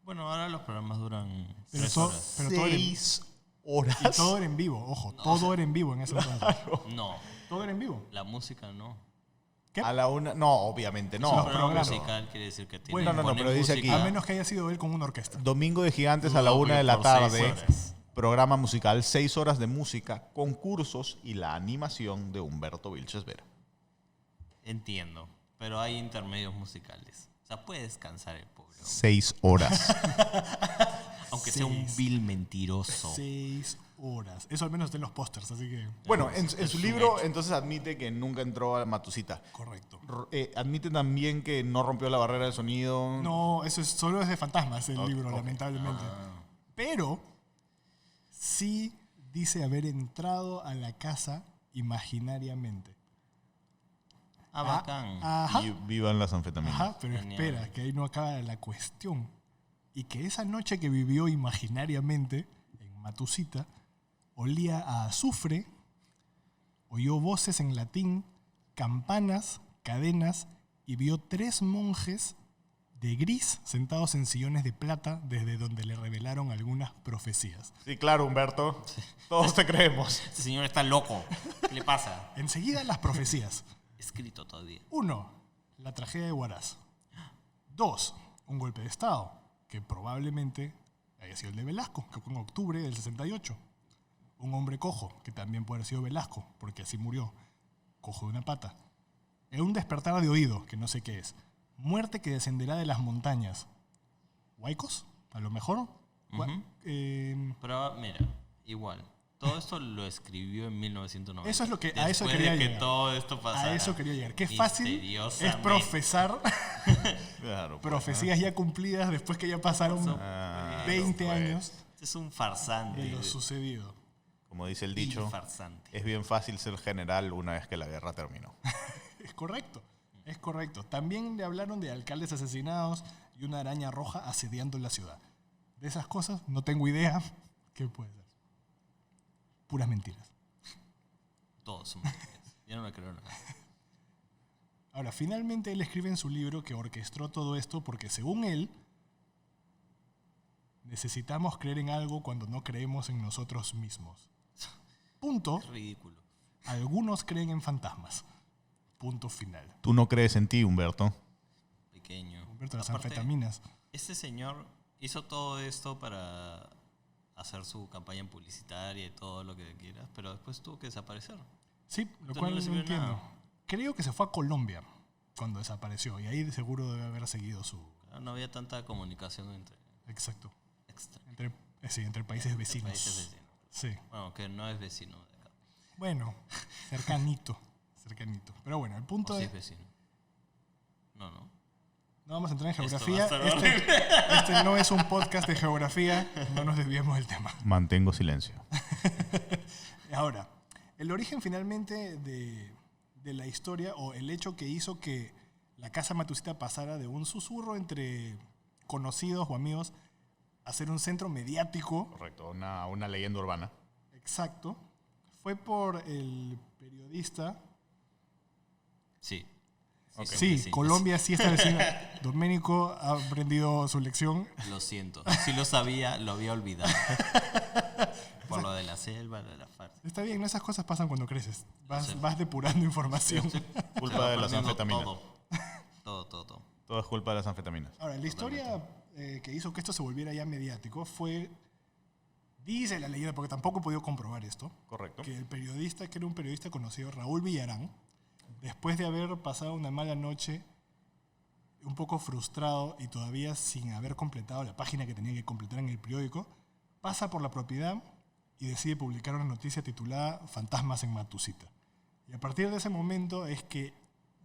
Bueno, ahora los programas duran Pero 3 todo- horas. pero todo era en- 6 horas. y todo era en vivo, ojo, todo era en vivo en ese entonces. No, Todo era en vivo. la música no. ¿Qué? A la 1, no, obviamente no. Los Un programa programas. musical quiere decir que tiene Bueno, no, pone pero dice aquí- A menos que haya sido él con una orquesta. Domingo de Gigantes a la Dudo 1 que de la por 6 tarde. horas. Programa musical, 6 horas de música, concursos y la animación de Humberto Vilches Vera. Entiendo, pero hay intermedios musicales. O sea, puede descansar el pobre. 6 horas. Aunque sea un vil mentiroso. 6 horas. Eso al menos está en los pósters, así que... Bueno, en Es su un libro hecho. entonces admite que nunca entró a Matusita. Correcto. Admite también que no rompió la barrera del sonido. No, eso solo es de fantasmas el Ok, libro, ok. lamentablemente. Pero sí dice haber entrado a la casa imaginariamente. Bacán. Ajá. Y vivan las anfetaminas. Ajá, pero Genial. espera, que ahí no acaba la cuestión. Y que esa noche que vivió imaginariamente en Matusita, olía a azufre, oyó voces en latín, campanas, cadenas, y vio 3 monjes de gris sentados en sillones de plata desde donde le revelaron algunas profecías. Sí, claro, Humberto. Todos te creemos. Este señor está loco. ¿Qué le pasa? Enseguida las profecías. Escrito todavía. 1. La tragedia de Huaraz. 2. Un golpe de Estado, que probablemente haya sido el de Velasco, que fue en octubre del 68. Un hombre cojo, que también puede haber sido Velasco, porque así murió, cojo de una pata. Un despertar de oído, que no sé qué es. Muerte que descenderá de las montañas. ¿Huaicos? A lo mejor. Ujú. Pero mira, igual. Todo esto lo escribió en 1990. Eso es lo que- a eso Después quería de que llegar. todo esto pasara. A eso quería llegar. Qué fácil es Misteriosamente. profesar Claro. profecías ya cumplidas después que ya pasaron Ah, 20 pues. años Este es un farsante. de lo sucedido. Como dice el Vil dicho, farsante. es bien fácil ser general una vez que la guerra terminó. Es correcto, es correcto. También le hablaron de alcaldes asesinados y una araña roja asediando la ciudad. De esas cosas no tengo idea qué puede ser. Puras mentiras. Todos son mentiras. Yo no me creo nada. Ahora, finalmente él escribe en su libro que orquestó todo esto porque según él, necesitamos creer en algo cuando no creemos en nosotros mismos. Punto. Es ridículo. Algunos creen en fantasmas. Punto final. Tú no crees en ti, Humberto. Pequeño. Humberto, las Aparte, anfetaminas. este señor hizo todo esto para hacer su campaña publicitaria y todo lo que quieras, pero después tuvo que desaparecer. Sí, lo Entonces cual no le no sirvió entiendo. nada. Creo que se fue a Colombia cuando desapareció y ahí de seguro debe haber seguido su... No había tanta comunicación entre Exacto. extra- Entre países vecinos. países vecinos. Sí. Bueno, que no es vecino de acá. Bueno, cercanito. Cercanito. Pero bueno, el punto O sí es... es vecino. No, no. No vamos a entrar en Esto geografía. va a estar Este no es un podcast de geografía. No nos desviemos del tema. Mantengo silencio. Ahora, el origen finalmente de la historia o el hecho que hizo que la casa Matusita pasara de un susurro entre conocidos o amigos a ser un centro mediático Correcto, una leyenda urbana. exacto fue por el periodista. Sí. Ok. son Sí, vecinos. Colombia sí está vecina. Doménico ha aprendido su lección. Lo siento. Sí lo sabía, lo había olvidado. Por lo de la selva, lo de la farsa. Está bien, esas cosas pasan cuando creces. sé. Vas depurando información. Culpa de las Aprendiendo anfetaminas. Todo. Todo es culpa de las anfetaminas. Ahora, la historia que hizo que esto se volviera ya mediático fue, dice la leyenda, porque tampoco he podido comprobar esto, Correcto. que el periodista, que era un periodista conocido, Raúl Villarán, después de haber pasado una mala noche, un poco frustrado y todavía sin haber completado la página que tenía que completar en el periódico, pasa por la propiedad y decide publicar una noticia titulada Fantasmas en Matusita. Y a partir de ese momento es que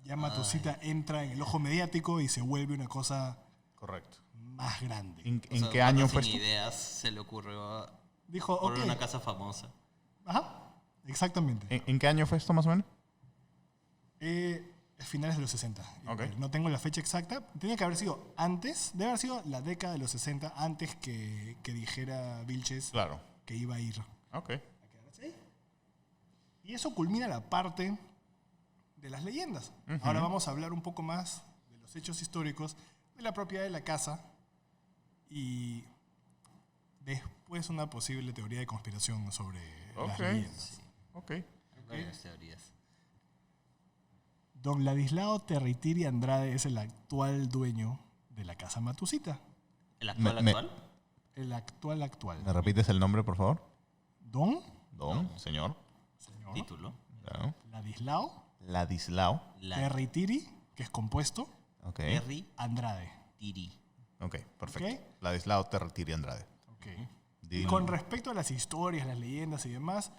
ya Matusita entra en el ojo mediático y se vuelve una cosa Correcto. más grande. ¿En O sea, qué año sin fue esto? ideas se le ocurrió Dijo, ok. poner una casa famosa. Ajá, exactamente. ¿En qué año fue esto más o menos? Finales de los 60. Ok. No tengo la fecha exacta. Tenía que haber sido antes, debe haber sido la década de los 60, antes que dijera Vilches Claro. que iba a ir. Ok. Y eso culmina la parte de las leyendas. Ahora vamos a hablar un poco más de los hechos históricos, de la propiedad de la casa y después una posible teoría de conspiración sobre las Ok. leyendas. Ok. Varias teorías. Don Ladislao Territiri Andrade es el actual dueño de la casa Matusita. ¿El actual Me- actual? El actual. ¿Me repites el nombre, por favor? Don Don, señor. señor Título. Claro. Ladislao Ladislao. La Territiri, que es compuesto, Ok. Terry Andrade. Ok, perfecto. Ok. Ladislao Territiri Andrade. ¿Ok? Ok. Y Dile. con respecto a las historias, las leyendas y demás,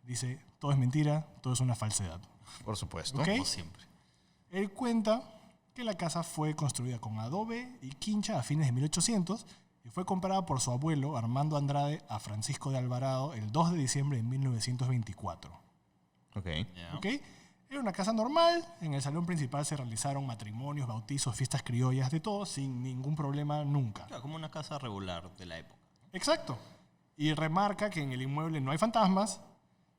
dice, todo es mentira, todo es una falsedad. Por supuesto. Ok. Como siempre. Él cuenta que la casa fue construida con adobe y quincha a fines de 1800 y fue comprada por su abuelo Armando Andrade a Francisco de Alvarado el 2 de diciembre de 1924. Ok. Ya. ¿Ok? Era una casa normal, en el salón principal se realizaron matrimonios, bautizos, fiestas criollas, de todo, sin ningún problema nunca. Claro, como una casa regular de la época. Exacto. Y remarca que en el inmueble no hay fantasmas,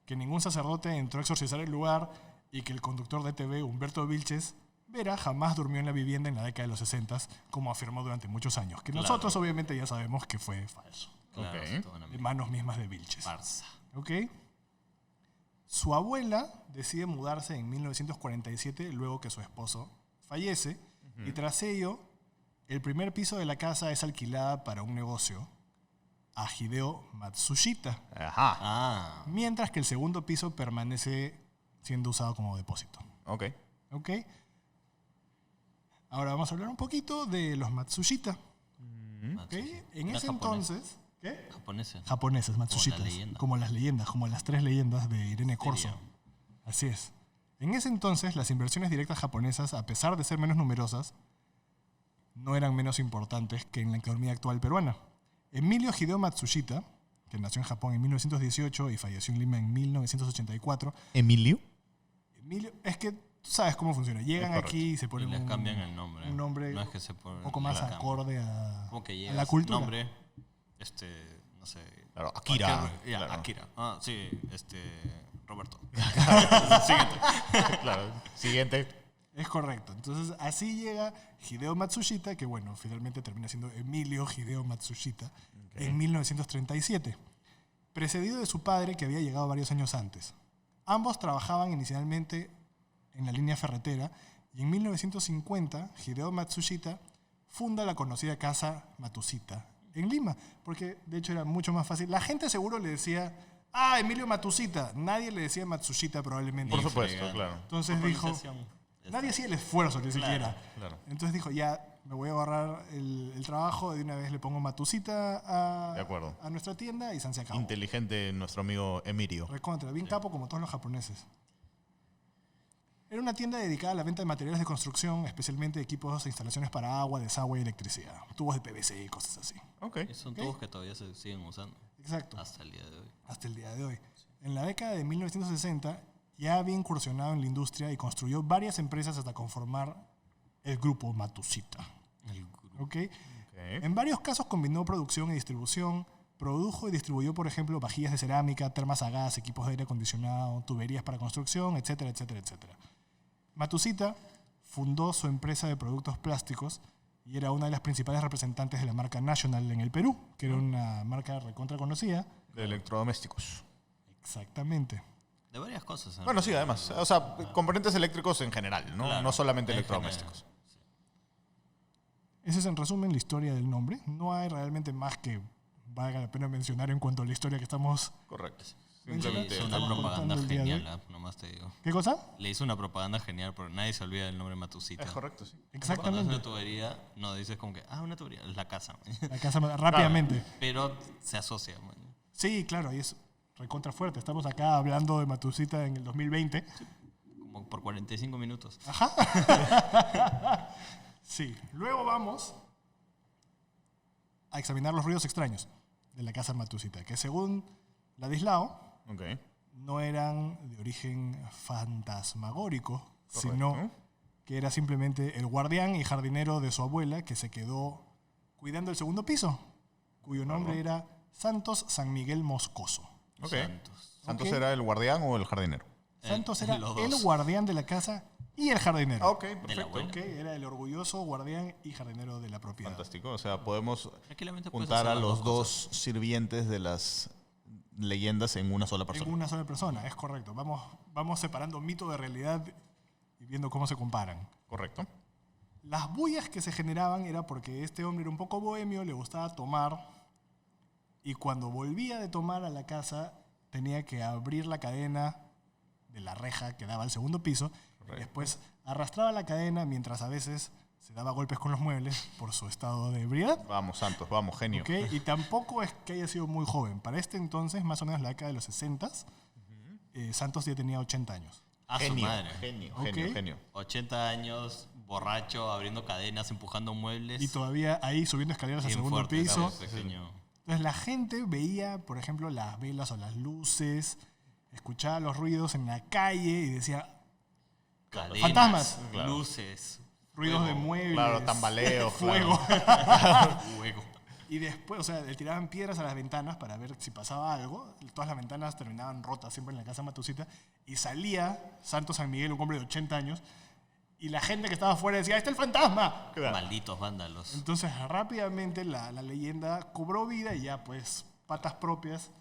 que ningún sacerdote entró a exorcizar el lugar y que el conductor de TV, Humberto Vilches Vera, jamás durmió en la vivienda en la década de los 60, como afirmó durante muchos años. Que Claro. nosotros obviamente ya sabemos que fue falso. Claro, Ok. toda una De manos mismas de Vilches. farsa. ¿Ok? Su abuela decide mudarse en 1947 luego que su esposo fallece y tras ello el primer piso de la casa es alquilada para un negocio a Hideo Matsushita, Ajá. Ah, mientras que el segundo piso permanece siendo usado como depósito. Ok. ¿Ok? Ahora vamos a hablar un poquito de los Matsushita. ¿Ok? Matsushita. En Era ese japonés. entonces... ¿Qué? Japonesa. Japoneses, Matsushitas. leyenda. Como las leyendas, como las 3 leyendas de Irene Corso. Serio. Así es. En ese entonces, las inversiones directas japonesas, a pesar de ser menos numerosas, no eran menos importantes que en la economía actual peruana. Emilio Hideo Matsushita, que nació en Japón en 1918 y falleció en Lima en 1984, ¿Emilio? Emilio, es que tú sabes cómo funciona. Llegan correcto. aquí y se Y ponen les cambian el nombre. un nombre No es que se ponen, un poco más les cambian. acorde a, Como que a llegas, la cultura. nombre, no sé. Claro, Akira. cualquier- ya, Claro. Akira. Ah, sí, Roberto. Siguiente. Claro. Siguiente. Es correcto. Entonces, así llega Hideo Matsushita, que bueno, finalmente termina siendo Emilio Hideo Matsushita, en 1937, precedido de su padre, que había llegado varios años antes. Ambos trabajaban inicialmente en la línea ferretera y en 1950 Hideo Matsushita funda la conocida casa Matsushita en Lima, porque de hecho era mucho más fácil. La gente seguro le decía, Emilio Matsushita. Nadie le decía Matsushita probablemente. Por Ni supuesto, fregando. claro. Entonces dijo, Pronunciación. Ya nadie está. hacía el esfuerzo ni siquiera. Claro. Entonces dijo, ya me voy a ahorrar el trabajo, de una vez le pongo Matsushita De acuerdo. a nuestra tienda y se acabó. Inteligente nuestro amigo Emilio. Recontra, bien capo como todos los japoneses. Era una tienda dedicada a la venta de materiales de construcción, especialmente equipos e instalaciones para agua, desagüe y electricidad. Tubos de PVC y cosas así. Ok. Y son Ok. tubos que todavía se siguen usando Exacto. hasta el día de hoy. Hasta el día de hoy. En la década de 1960 ya había incursionado en la industria y construyó varias empresas hasta conformar el grupo Matsushita. El grupo. ¿Ok? Ok. En varios casos combinó producción y distribución, produjo y distribuyó, por ejemplo, vajillas de cerámica, termas a gas, equipos de aire acondicionado, tuberías para construcción, etcétera, etcétera, etcétera. Matsushita fundó su empresa de productos plásticos y era una de las principales representantes de la marca National en el Perú, que era una marca recontra conocida. De electrodomésticos. Exactamente. De varias cosas. en Bueno, sí, realidad. además. O sea, componentes eléctricos en general, ¿no? Claro, No solamente en electrodomésticos. general. Esa es en resumen la historia del nombre. No hay realmente más que valga la pena mencionar en cuanto a la historia que estamos... Correcto. Le Simplemente hizo una estamos propaganda contando el día de hoy. genial, nomás te digo. ¿Qué cosa? Le hizo una propaganda genial, pero nadie se olvida del nombre Matsushita. Es correcto, sí. Cuando es Exactamente. una tubería, no dices como que, una tubería, es la casa. La casa rápidamente. Pero se asocia. Man. Sí, claro, y es recontra fuerte. Estamos acá hablando de Matsushita en el 2020. Como por 45 minutos. Sí. Luego vamos a examinar los ruidos extraños de la casa Matsushita, que según Ladislao Ok. no eran de origen fantasmagórico, Correcto. sino que era simplemente el guardián y jardinero de su abuela que se quedó cuidando el segundo piso, cuyo nombre era Santos San Miguel Moscoso. Ok. Santos. ¿Santos Ok. era el guardián o el jardinero? Santos era los el dos. guardián de la casa y el jardinero. Ok, De la perfecto. abuela. Ok, era el orgulloso guardián y jardinero de la propiedad. Fantástico. O sea, podemos Tranquilamente puedes juntar hacer a las los cosas. dos sirvientes de las leyendas en una sola En persona. una sola persona, es correcto. Vamos separando mito de realidad y viendo cómo se comparan. Correcto. Las bullas que se generaban era porque este hombre era un poco bohemio, le gustaba tomar y cuando volvía de tomar a la casa tenía que abrir la cadena de la reja que daba al segundo piso. Correcto. Después arrastraba la cadena mientras a veces se daba golpes con los muebles por su estado de ebriedad. Vamos, Santos, vamos, genio. ¿Ok? Y tampoco es que haya sido muy joven. Para este entonces, más o menos la década de los 60, Santos ya tenía 80 años. A su Genio, madre. genio, Ok. genio, genio. 80 años, borracho, abriendo cadenas, empujando muebles. Y todavía ahí subiendo escaleras al bien segundo fuerte, piso. ese pequeño. Entonces la gente veía, por ejemplo, las velas o las luces, escuchaba los ruidos en la calle y decía Cadenas, Fantasmas. Claro. luces, ruidos de fuego, muebles, Claro, tambaleos. fuego. fuego. Y después, o sea, le tiraban piedras a las ventanas para ver si pasaba algo. Todas las ventanas terminaban rotas siempre en la casa Matusita. Y salía Santos San Miguel, un hombre de 80 años, y la gente que estaba afuera decía, ¡ahí está el fantasma! Claro. Malditos vándalos. Entonces rápidamente la leyenda cobró vida y ya pues patas propias.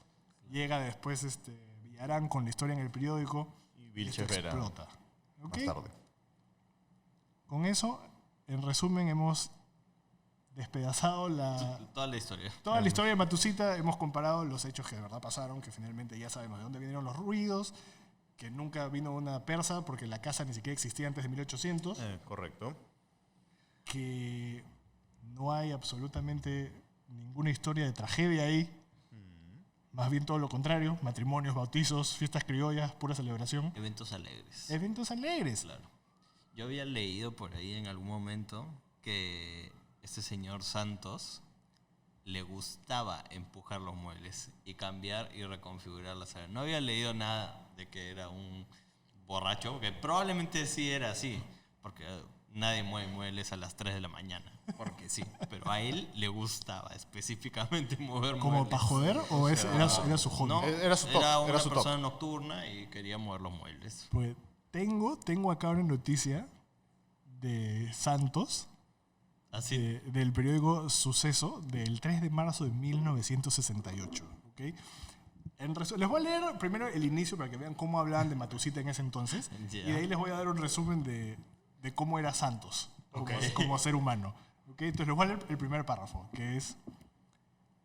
Llega después Villarán con la historia en el periódico. Y Vilches Vera. Explota. ¿Ok? Más tarde. Con eso, en resumen, hemos despedazado Toda la historia. toda la historia de Matusita. Hemos comparado los hechos que de verdad pasaron, que finalmente ya sabemos de dónde vinieron los ruidos, que nunca vino una persa porque la casa ni siquiera existía antes de 1800, Correcto. que no hay absolutamente ninguna historia de tragedia ahí. Más bien todo lo contrario, matrimonios, bautizos, fiestas criollas, pura celebración. Eventos alegres. Eventos alegres. Claro. Yo había leído por ahí en algún momento que este señor Santos le gustaba empujar los muebles y cambiar y reconfigurar la sala. No había leído nada de que era un borracho, que probablemente sí era así, porque nadie mueve muebles a las 3 de la mañana, porque sí. Pero a él le gustaba específicamente mover ¿Como muebles. para joder o era su hobby? No, Era su top, era una era su top. persona nocturna y quería mover los muebles. Pues tengo acá una noticia de Santos, Así. del periódico Suceso, del 3 de marzo de 1968. ¿Ok? Les voy a leer primero el inicio para que vean cómo hablaban de Matusita en ese entonces. Ya. Y de ahí les voy a dar un resumen de cómo era Santos Ok. como ser humano. ¿Ok? Entonces les voy a leer el primer párrafo, que es: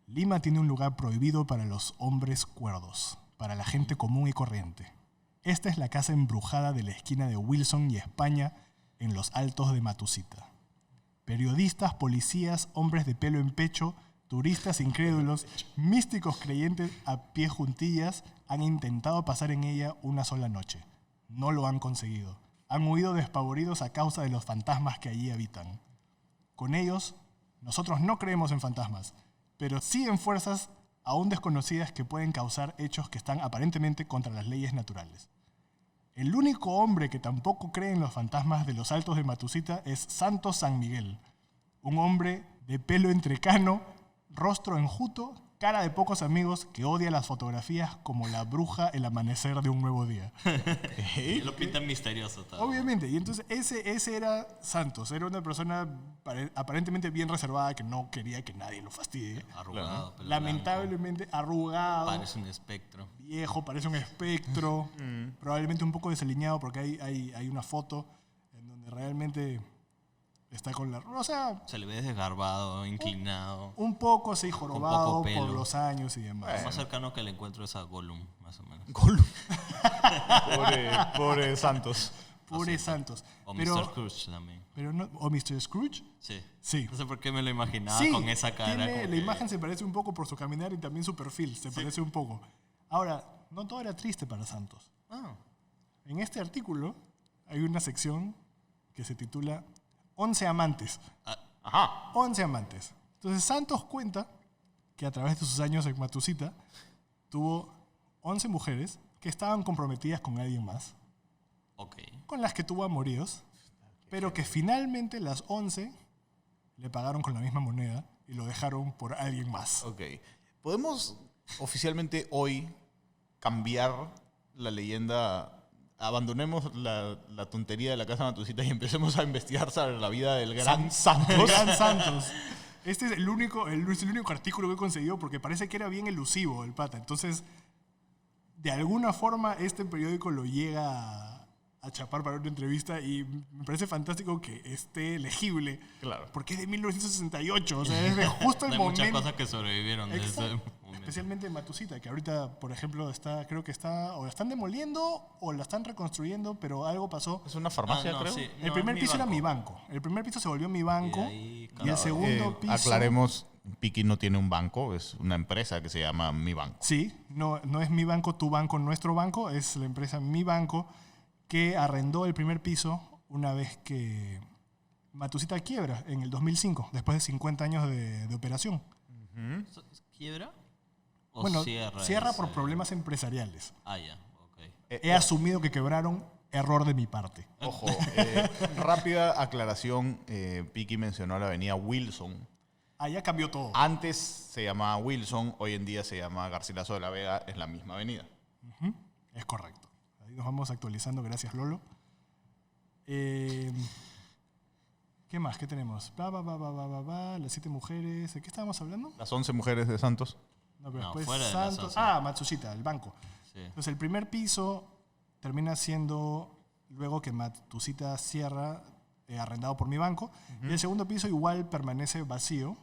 Lima tiene un lugar prohibido para los hombres cuerdos, para la gente común y corriente. Esta es la casa embrujada de la esquina de Wilson y España en los Altos de Matusita. Periodistas, policías, hombres de pelo en pecho, turistas incrédulos, místicos creyentes a pie juntillas han intentado pasar en ella una sola noche. No lo han conseguido. Han huido despavoridos a causa de los fantasmas que allí habitan. Con ellos, nosotros no creemos en fantasmas, pero sí en fuerzas aún desconocidas que pueden causar hechos que están aparentemente contra las leyes naturales. El único hombre que tampoco cree en los fantasmas de los Altos de Matusita es Santos San Miguel, un hombre de pelo entrecano, rostro enjuto, cara de pocos amigos que odia las fotografías como la bruja el amanecer de un nuevo día. Y lo pintan misterioso también. Obviamente, y entonces ese era Santos, era una persona aparentemente bien reservada que no quería que nadie lo fastidie. Arrugado, pelo Lamentablemente arrugado, blanco, parece un espectro. viejo, parece un espectro, probablemente un poco desaliñado porque hay una foto en donde realmente está con la... O sea, Se le ve desgarbado, inclinado. un poco así jorobado poco pelo. por los años y demás. Lo más cercano que le encuentro es a Gollum, más o menos. Pobre Santos. Pobre Santos. O Pero, Mr. Scrooge también. pero no, ¿o Mr. Scrooge? Sí. Sí. No sé por qué me lo imaginaba Sí, con esa cara. tiene- como la que- imagen se parece un poco por su caminar y también su perfil, se parece un poco. Ahora, no todo era triste para Santos. Ah, En este artículo hay una sección que se titula 11 amantes. Ajá. 11 amantes. Entonces Santos cuenta que a través de sus años en Matusita tuvo 11 mujeres que estaban comprometidas con alguien más, ok. con las que tuvo amoríos, pero que finalmente las 11 le pagaron con la misma moneda y lo dejaron por alguien más. Ok. ¿Podemos oficialmente hoy cambiar la leyenda? Abandonemos la tontería de la casa Matusita y empecemos a investigar sobre la vida del gran Santos. El gran Santos. Este es el único artículo que he conseguido porque parece que era bien elusivo el pata. Entonces, de alguna forma, este periódico lo llega a chapar para una entrevista y me parece fantástico que esté legible. Claro. Porque es de 1968, o sea, es de justo el Hay momento. muchas cosas que sobrevivieron de ese Exacto. momento. Especialmente Matusita, que ahorita, por ejemplo, creo que está, o la están demoliendo o la están reconstruyendo, pero algo pasó. Es una farmacia, no, creo. sí. El No, primer es piso era banco. mi banco. El primer piso se volvió mi banco. Y ahí, Y el segundo piso... Aclaremos, Piki no tiene un banco, es una empresa que se llama Mi Banco. Sí, no es mi banco, tu banco, nuestro banco. Es la empresa Mi Banco que arrendó el primer piso una vez que Matusita quiebra en el 2005, después de 50 años de operación. ¿Quiebra? ¿O Bueno, cierra? cierra por ese? problemas empresariales. Ah, ya, ok. He asumido que quebraron, error de mi parte. Ojo, rápida aclaración, Piki mencionó la avenida Wilson. Allá cambió todo. Antes se llamaba Wilson, hoy en día se llama Garcilaso de la Vega, es la misma avenida. Es correcto. Ahí nos vamos actualizando, gracias Lolo. ¿Qué más? ¿Qué tenemos? Las 7 mujeres. ¿De qué estábamos hablando? Las 11 mujeres de Santos. No, pero No, después fuera de las Santos. 11. Matsushita, el banco. Sí. Entonces el primer piso termina siendo, luego que Matsushita cierra, arrendado por mi banco. Y el segundo piso igual permanece vacío.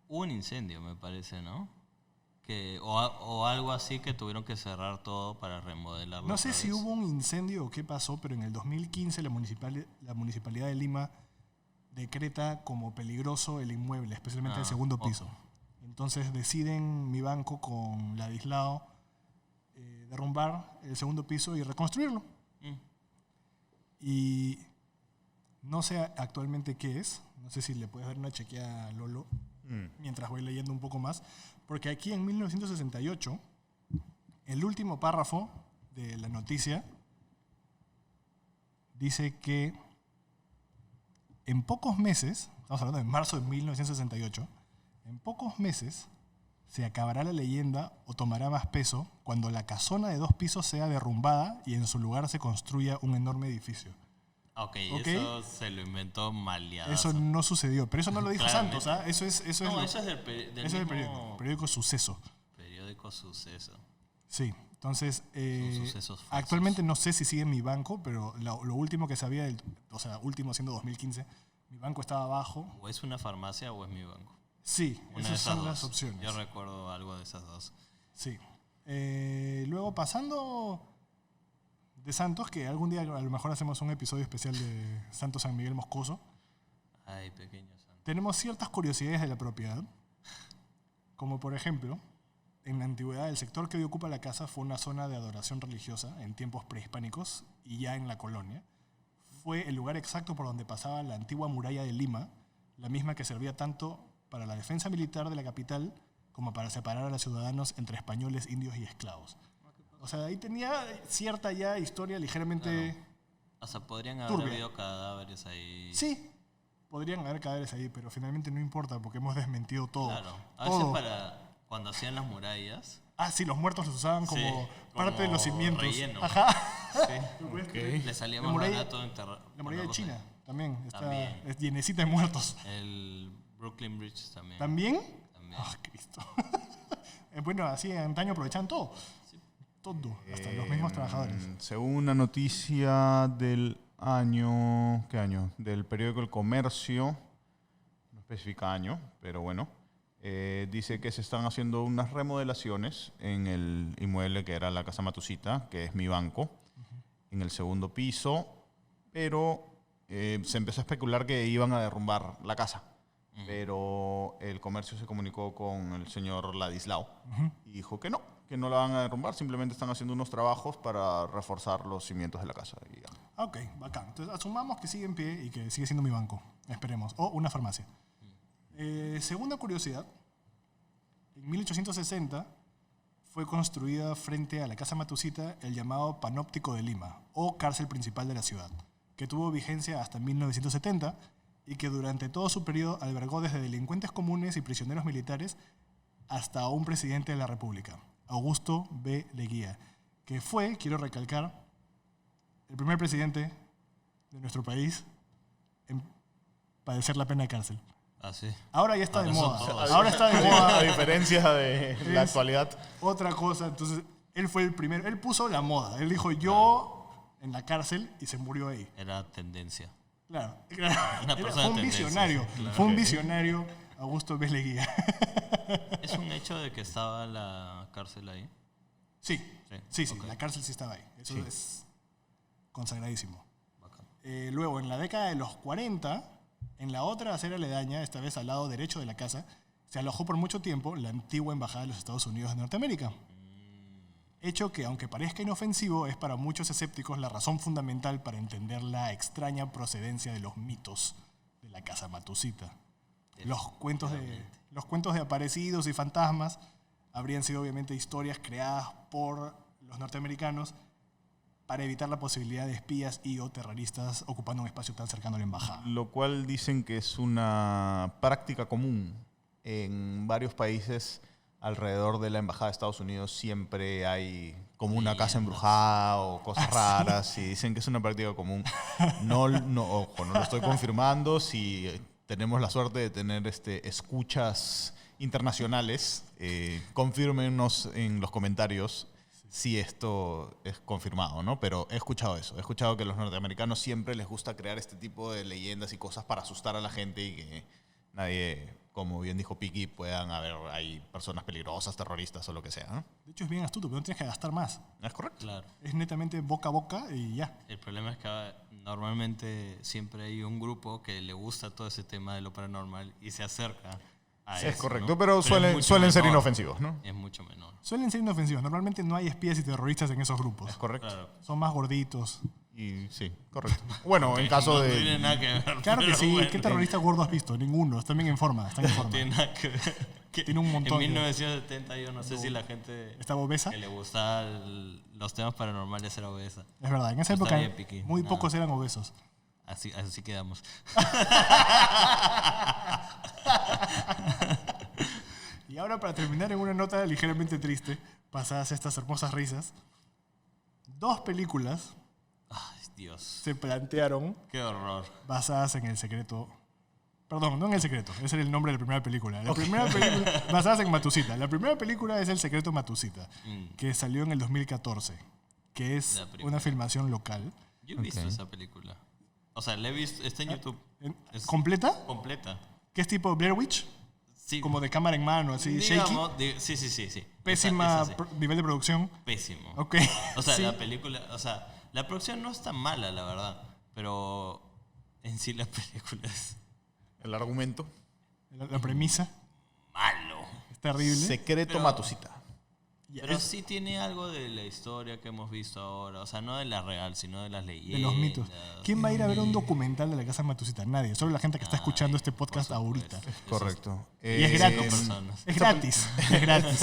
Hubo un incendio, me parece, ¿no? O algo así que tuvieron que cerrar todo para remodelarlo. No sé otra si vez. hubo un incendio o qué pasó, pero en el 2015 la Municipalidad de Lima decreta como peligroso el inmueble, especialmente el segundo piso. ojo. Entonces deciden mi banco con Ladislao derrumbar el segundo piso y reconstruirlo. Y no sé actualmente qué es. No sé si le puedes dar una chequeada a Lolo mientras voy leyendo un poco más. Porque aquí en 1968, el último párrafo de la noticia dice que en pocos meses, estamos hablando de marzo de 1968, en pocos meses se acabará la leyenda o tomará más peso cuando la casona de 2 pisos sea derrumbada y en su lugar se construya un enorme edificio. Ok, Ok. eso se lo inventó maleado. Eso no sucedió, pero eso no lo dijo Claramente. Santos, ¿ah? Eso es No, lo- eso es del eso es del mismo periódico Suceso. periódico Suceso. Sí, entonces Son sucesos falsos. actualmente no sé si sigue mi banco, pero lo último que sabía, o sea, último siendo 2015, mi banco estaba abajo. O es una farmacia o es mi banco. Sí, Una de esas esas son las dos. opciones. Yo recuerdo algo de esas dos. Sí. Luego pasando de Santos, que algún día a lo mejor hacemos un episodio especial de Santos San Miguel Moscoso, Ay, pequeño santo. tenemos ciertas curiosidades de la propiedad, como por ejemplo, en la antigüedad el sector que hoy ocupa la casa fue una zona de adoración religiosa en tiempos prehispánicos y ya en la colonia. Fue el lugar exacto por donde pasaba la antigua muralla de Lima, la misma que servía tanto para la defensa militar de la capital como para separar a los ciudadanos entre españoles, indios y esclavos. O sea, ahí tenía cierta ya historia ligeramente... O sea, podrían haber Turbia. habido cadáveres ahí. Sí, podrían haber cadáveres ahí, pero finalmente no importa porque hemos desmentido todo. Claro. A veces Todo. para cuando hacían las murallas. Ah, sí, los muertos los usaban como Sí, parte de los como cimientos. relleno. Ajá. Sí. Le salía La más muralla- barato enterrar. La muralla de ponerlos China ahí. también está También. es llenecita de muertos. El Brooklyn Bridge también. ¿También? También. Ah, Cristo. Bueno, así antaño aprovechaban todo. Todo, hasta los mismos trabajadores. Según una noticia del año, ¿qué año? Del periódico El Comercio, no especifica año, pero bueno, dice que se están haciendo unas remodelaciones en el inmueble que era la Casa Matusita, que es mi banco, en el segundo piso, pero se empezó a especular que iban a derrumbar la casa. Pero el Comercio se comunicó con el señor Ladislao y dijo que no la van a derrumbar, simplemente están haciendo unos trabajos para reforzar los cimientos de la casa. Y ya. Ah, ok, bacán. Entonces asumamos que sigue en pie y que sigue siendo mi banco. Esperemos. O una farmacia. Segunda curiosidad. En 1860 fue construida frente a la Casa Matusita el llamado Panóptico de Lima, o cárcel principal de la ciudad, que tuvo vigencia hasta 1970 y que durante todo su periodo albergó desde delincuentes comunes y prisioneros militares hasta un presidente de la República, Augusto B. Leguía, que fue, quiero recalcar, el primer presidente de nuestro país en padecer la pena de cárcel. Ah, sí. Ahora ya está de Ahora son moda. todos. Ahora está de A moda. diferencia de la Es- actualidad. Otra cosa, entonces él fue el primero, él puso la moda. Él dijo, yo en la cárcel y se murió ahí. Era tendencia. Claro. Una persona Fue un de tendencia, visionario. sí, claro. Fue un visionario Augusto B. Leguía. ¿Es un hecho de que estaba la cárcel ahí? Sí, sí, ok. la cárcel sí estaba ahí. Eso Sí. es consagradísimo. Bacán. Luego, en la década de los 40, en la otra acera aledaña, esta vez al lado derecho de la casa, se alojó por mucho tiempo la antigua embajada de los Estados Unidos de Norteamérica. Hecho que, aunque parezca inofensivo, es para muchos escépticos la razón fundamental para entender la extraña procedencia de los mitos de la casa Matusita. Los cuentos de aparecidos y fantasmas habrían sido obviamente historias creadas por los norteamericanos para evitar la posibilidad de espías y o terroristas ocupando un espacio tan cercano a la embajada. Lo cual dicen que es una práctica común en varios países. Alrededor de la embajada de Estados Unidos siempre hay como una casa embrujada o cosas raras, y dicen que es una práctica común. Ojo, no lo estoy confirmando. Si tenemos la suerte de tener escuchas internacionales, confírmenos en los comentarios si esto es confirmado, ¿no? Pero he escuchado eso. He escuchado que a los norteamericanos siempre les gusta crear este tipo de leyendas y cosas para asustar a la gente y que nadie, como bien dijo Piki, puedan haber hay personas peligrosas, terroristas o lo que sea, ¿no? De hecho, es bien astuto, pero no tienes que gastar más. ¿Es correcto? Claro. Es netamente boca a boca y ya. El problema es que normalmente siempre hay un grupo que le gusta todo ese tema de lo paranormal y se acerca a eso. Es correcto, ¿no? pero es suelen mucho ser menor. inofensivos, ¿no? Es mucho menor. Suelen ser inofensivos. Normalmente no hay espías y terroristas en esos grupos. Es correcto. Claro. Son más gorditos. Y sí, correcto. Bueno, en caso No de... tiene nada que ver. Claro que pero sí. bueno, ¿Qué terrorista gordo has visto? Ninguno. Están bien en forma. Están en No forma. tiene nada que ver. Que Tiene un montón. En 1970 yo no sé si la gente ¿Estaba obesa? que le gustaban los temas paranormales era obesa. Es verdad. En esa Está época bien, Piqui. muy Nada. pocos eran obesos. Así quedamos. Y ahora, para terminar en una nota ligeramente triste, pasadas estas hermosas risas, 2 películas Ay, Dios. se plantearon Qué horror. basadas en El Secreto. Perdón, no en El Secreto. Ese era el nombre de la primera película. La primera película, basadas en Matusita. La primera película es El Secreto Matusita, que salió en el 2014, que es La primera. una filmación local. Yo he visto esa película. O sea, la he visto. Está en YouTube. Es ¿Completa? completa. ¿Qué es tipo Blair Witch? Sí. Como de cámara en mano, así, shaky. Digamos, sí. Pésima Esa sí. nivel de producción. Pésimo. Ok. O sea, Sí. la película, o sea, la producción no es tan mala, la verdad, pero en sí la película es El argumento. La premisa malo. es terrible. Secreto Pero- Matusita. Y Pero es sí tiene algo de la historia que hemos visto ahora, o sea, no de la real, sino de las leyendas. de los mitos. ¿Quién va a ir a ver un documental de la casa Matusita? Nadie. Solo la gente que está escuchando este podcast por ahorita. supuesto. Correcto. Y es gratis. personas. Es gratis. Es gratis.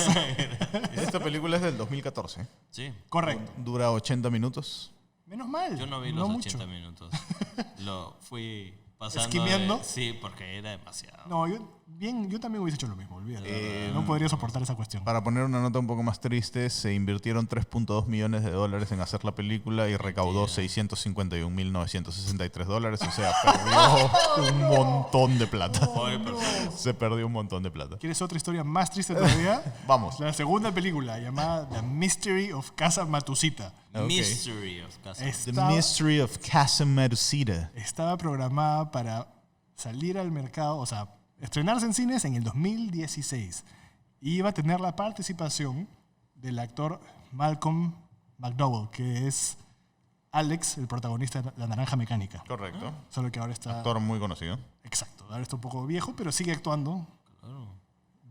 Esta película es del 2014. Sí, Correcto. Dura 80 minutos. Menos mal. yo no vi no los mucho. 80 minutos. Lo fui pasando. ¿Esquimeando? Sí, porque era demasiado. No, yo también hubiese hecho lo mismo, olvídate. No podría soportar esa cuestión. Para poner una nota un poco más triste, se invirtieron $3.2 millones en hacer la película y recaudó $651.963. O sea, perdió un montón de plata. Pobre persona. Se perdió un montón de plata. ¿Quieres otra historia más triste todavía? Vamos. La segunda película, llamada The Mystery of Casa Matusita. Ok. Mystery of Casa. The Estaba, Mystery of Casa Matusita. estaba programada para salir al mercado, o sea, estrenarse en cines en el 2016. Y iba a tener la participación del actor Malcolm McDowell, que es Alex, el protagonista de La Naranja Mecánica. Correcto. Solo que ahora está... Actor muy conocido. Exacto, ahora está un poco viejo, pero sigue actuando Claro.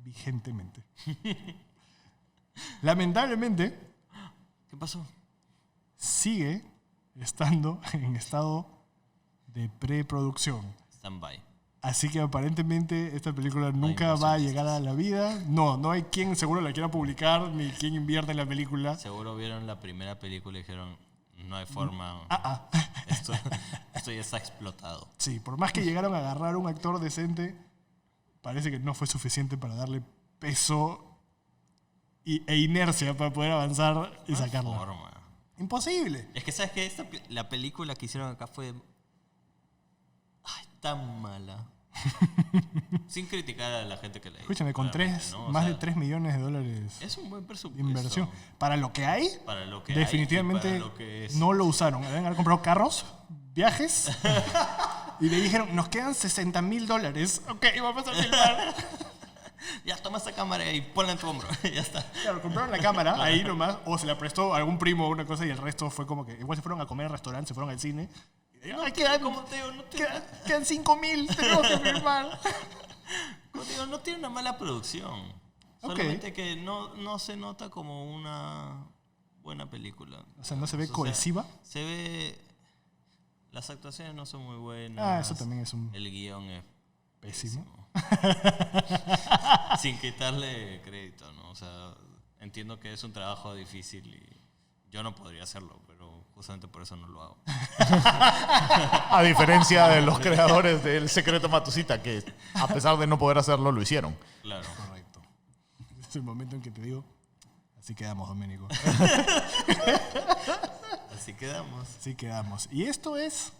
vigentemente. Lamentablemente, ¿Qué pasó? sigue estando en estado de preproducción. Stand-by. Así que aparentemente esta película nunca va a llegar a la vida. No hay quien seguro la quiera publicar, ni quien invierta en la película. Seguro vieron la primera película y dijeron, no hay forma. Esto ya está explotado. Sí, por más que llegaron a agarrar un actor decente, parece que no fue suficiente para darle peso e inercia para poder avanzar y No hay sacarla. forma. Imposible. Es que, ¿sabes qué? La película que hicieron acá fue... Ay, tan mala. Sin criticar a la gente que le hizo. Escúchame, con claramente, ¿no? O más sea, de $3 millones es un buen presupuesto. de inversión. Para lo que hay, Para lo que definitivamente hay y para lo que es. no lo usaron. Deben haber comprado carros, viajes, y le dijeron, nos quedan $60,000. Ok, vamos a filmar. Ya, toma esta cámara y ponla en tu hombro. Ya está. Claro, compraron la cámara ahí nomás, o se la prestó a algún primo o una cosa, y el resto fue como que, igual se fueron a comer al restaurante, se fueron al cine. Ay, Como te digo, no quedan 5,000, tenemos que filmar. como te digo, no tiene una mala producción. Ok. Solamente que no se nota como una buena película. O sea, no se ve O sea, cohesiva. Se ve... Las actuaciones no son muy buenas. Ah, eso también es un El guión es pésimo. Sin quitarle crédito, ¿no? O sea, entiendo que es un trabajo difícil y yo no podría hacerlo, pero justamente por eso no lo hago. A diferencia de los creadores del Secreto Matusita, que a pesar de no poder hacerlo, lo hicieron. Claro. Correcto. Es el momento en que te digo, así quedamos, Doménico. Así quedamos. Así quedamos. Y esto es,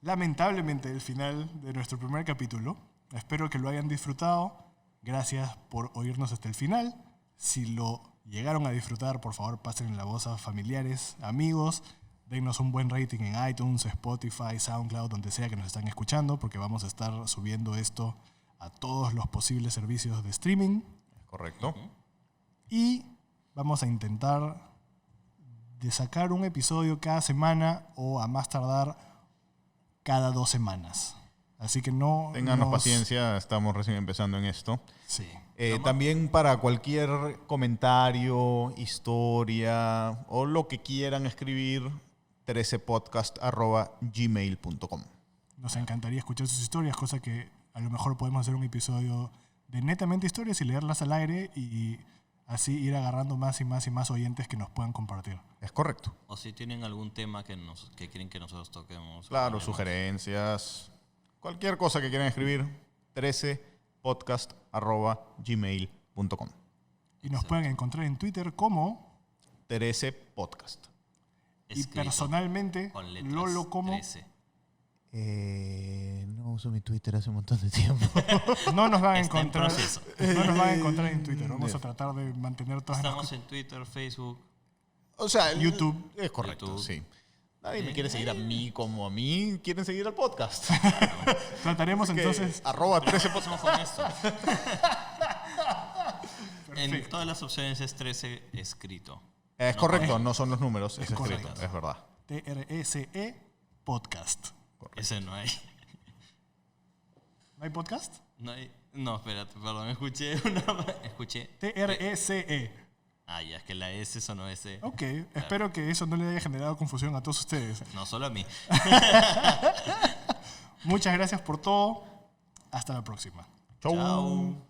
lamentablemente, el final de nuestro primer capítulo. Espero que lo hayan disfrutado. Gracias por oírnos hasta el final. Si lo llegaron a disfrutar, por favor, pasen la voz a familiares, amigos. Dennos un buen rating en iTunes, Spotify, SoundCloud, donde sea que nos están escuchando, porque vamos a estar subiendo esto a todos los posibles servicios de streaming. Correcto. Y vamos a intentar de sacar un episodio cada semana o a más tardar cada 2 semanas. Así que no... Ténganos paciencia, estamos recién empezando en esto. Sí. También para cualquier comentario, historia o lo que quieran escribir, 13podcast@gmail.com. Nos encantaría escuchar sus historias, cosa que a lo mejor podemos hacer un episodio de netamente historias y leerlas al aire y así ir agarrando más y más y más oyentes que nos puedan compartir. Es correcto. O si tienen algún tema que quieren que nosotros toquemos. Claro, hablemos. sugerencias, cualquier cosa que quieran escribir, 13podcast@gmail.com. Y nos pueden encontrar en Twitter como, 13podcast. y Escrito personalmente, con letras Lolo como... 13. No uso mi Twitter hace un montón de tiempo. No nos van a Está en encontrar, proceso. no nos van a encontrar en Twitter. Vamos a tratar de mantener todas las Estamos en Twitter, Facebook. O sea, YouTube. Es correcto, YouTube. sí. Nadie me quiere seguir a mí como a mí quieren seguir al podcast. Trataremos Que entonces... @13podcast. Pasamos con esto. En todas las opciones es 13 escrito. Es correcto, no son los números, es escrito, correcto. es verdad. TRSE Podcast. Ese no hay. ¿No hay podcast? No, espérate, perdón, escuché. TRSE. Ah, ya, es que la S sonó S. Ok, espero que eso no le haya generado confusión a todos ustedes. No, solo a mí. Muchas gracias por todo. Hasta la próxima. Chau. Chao.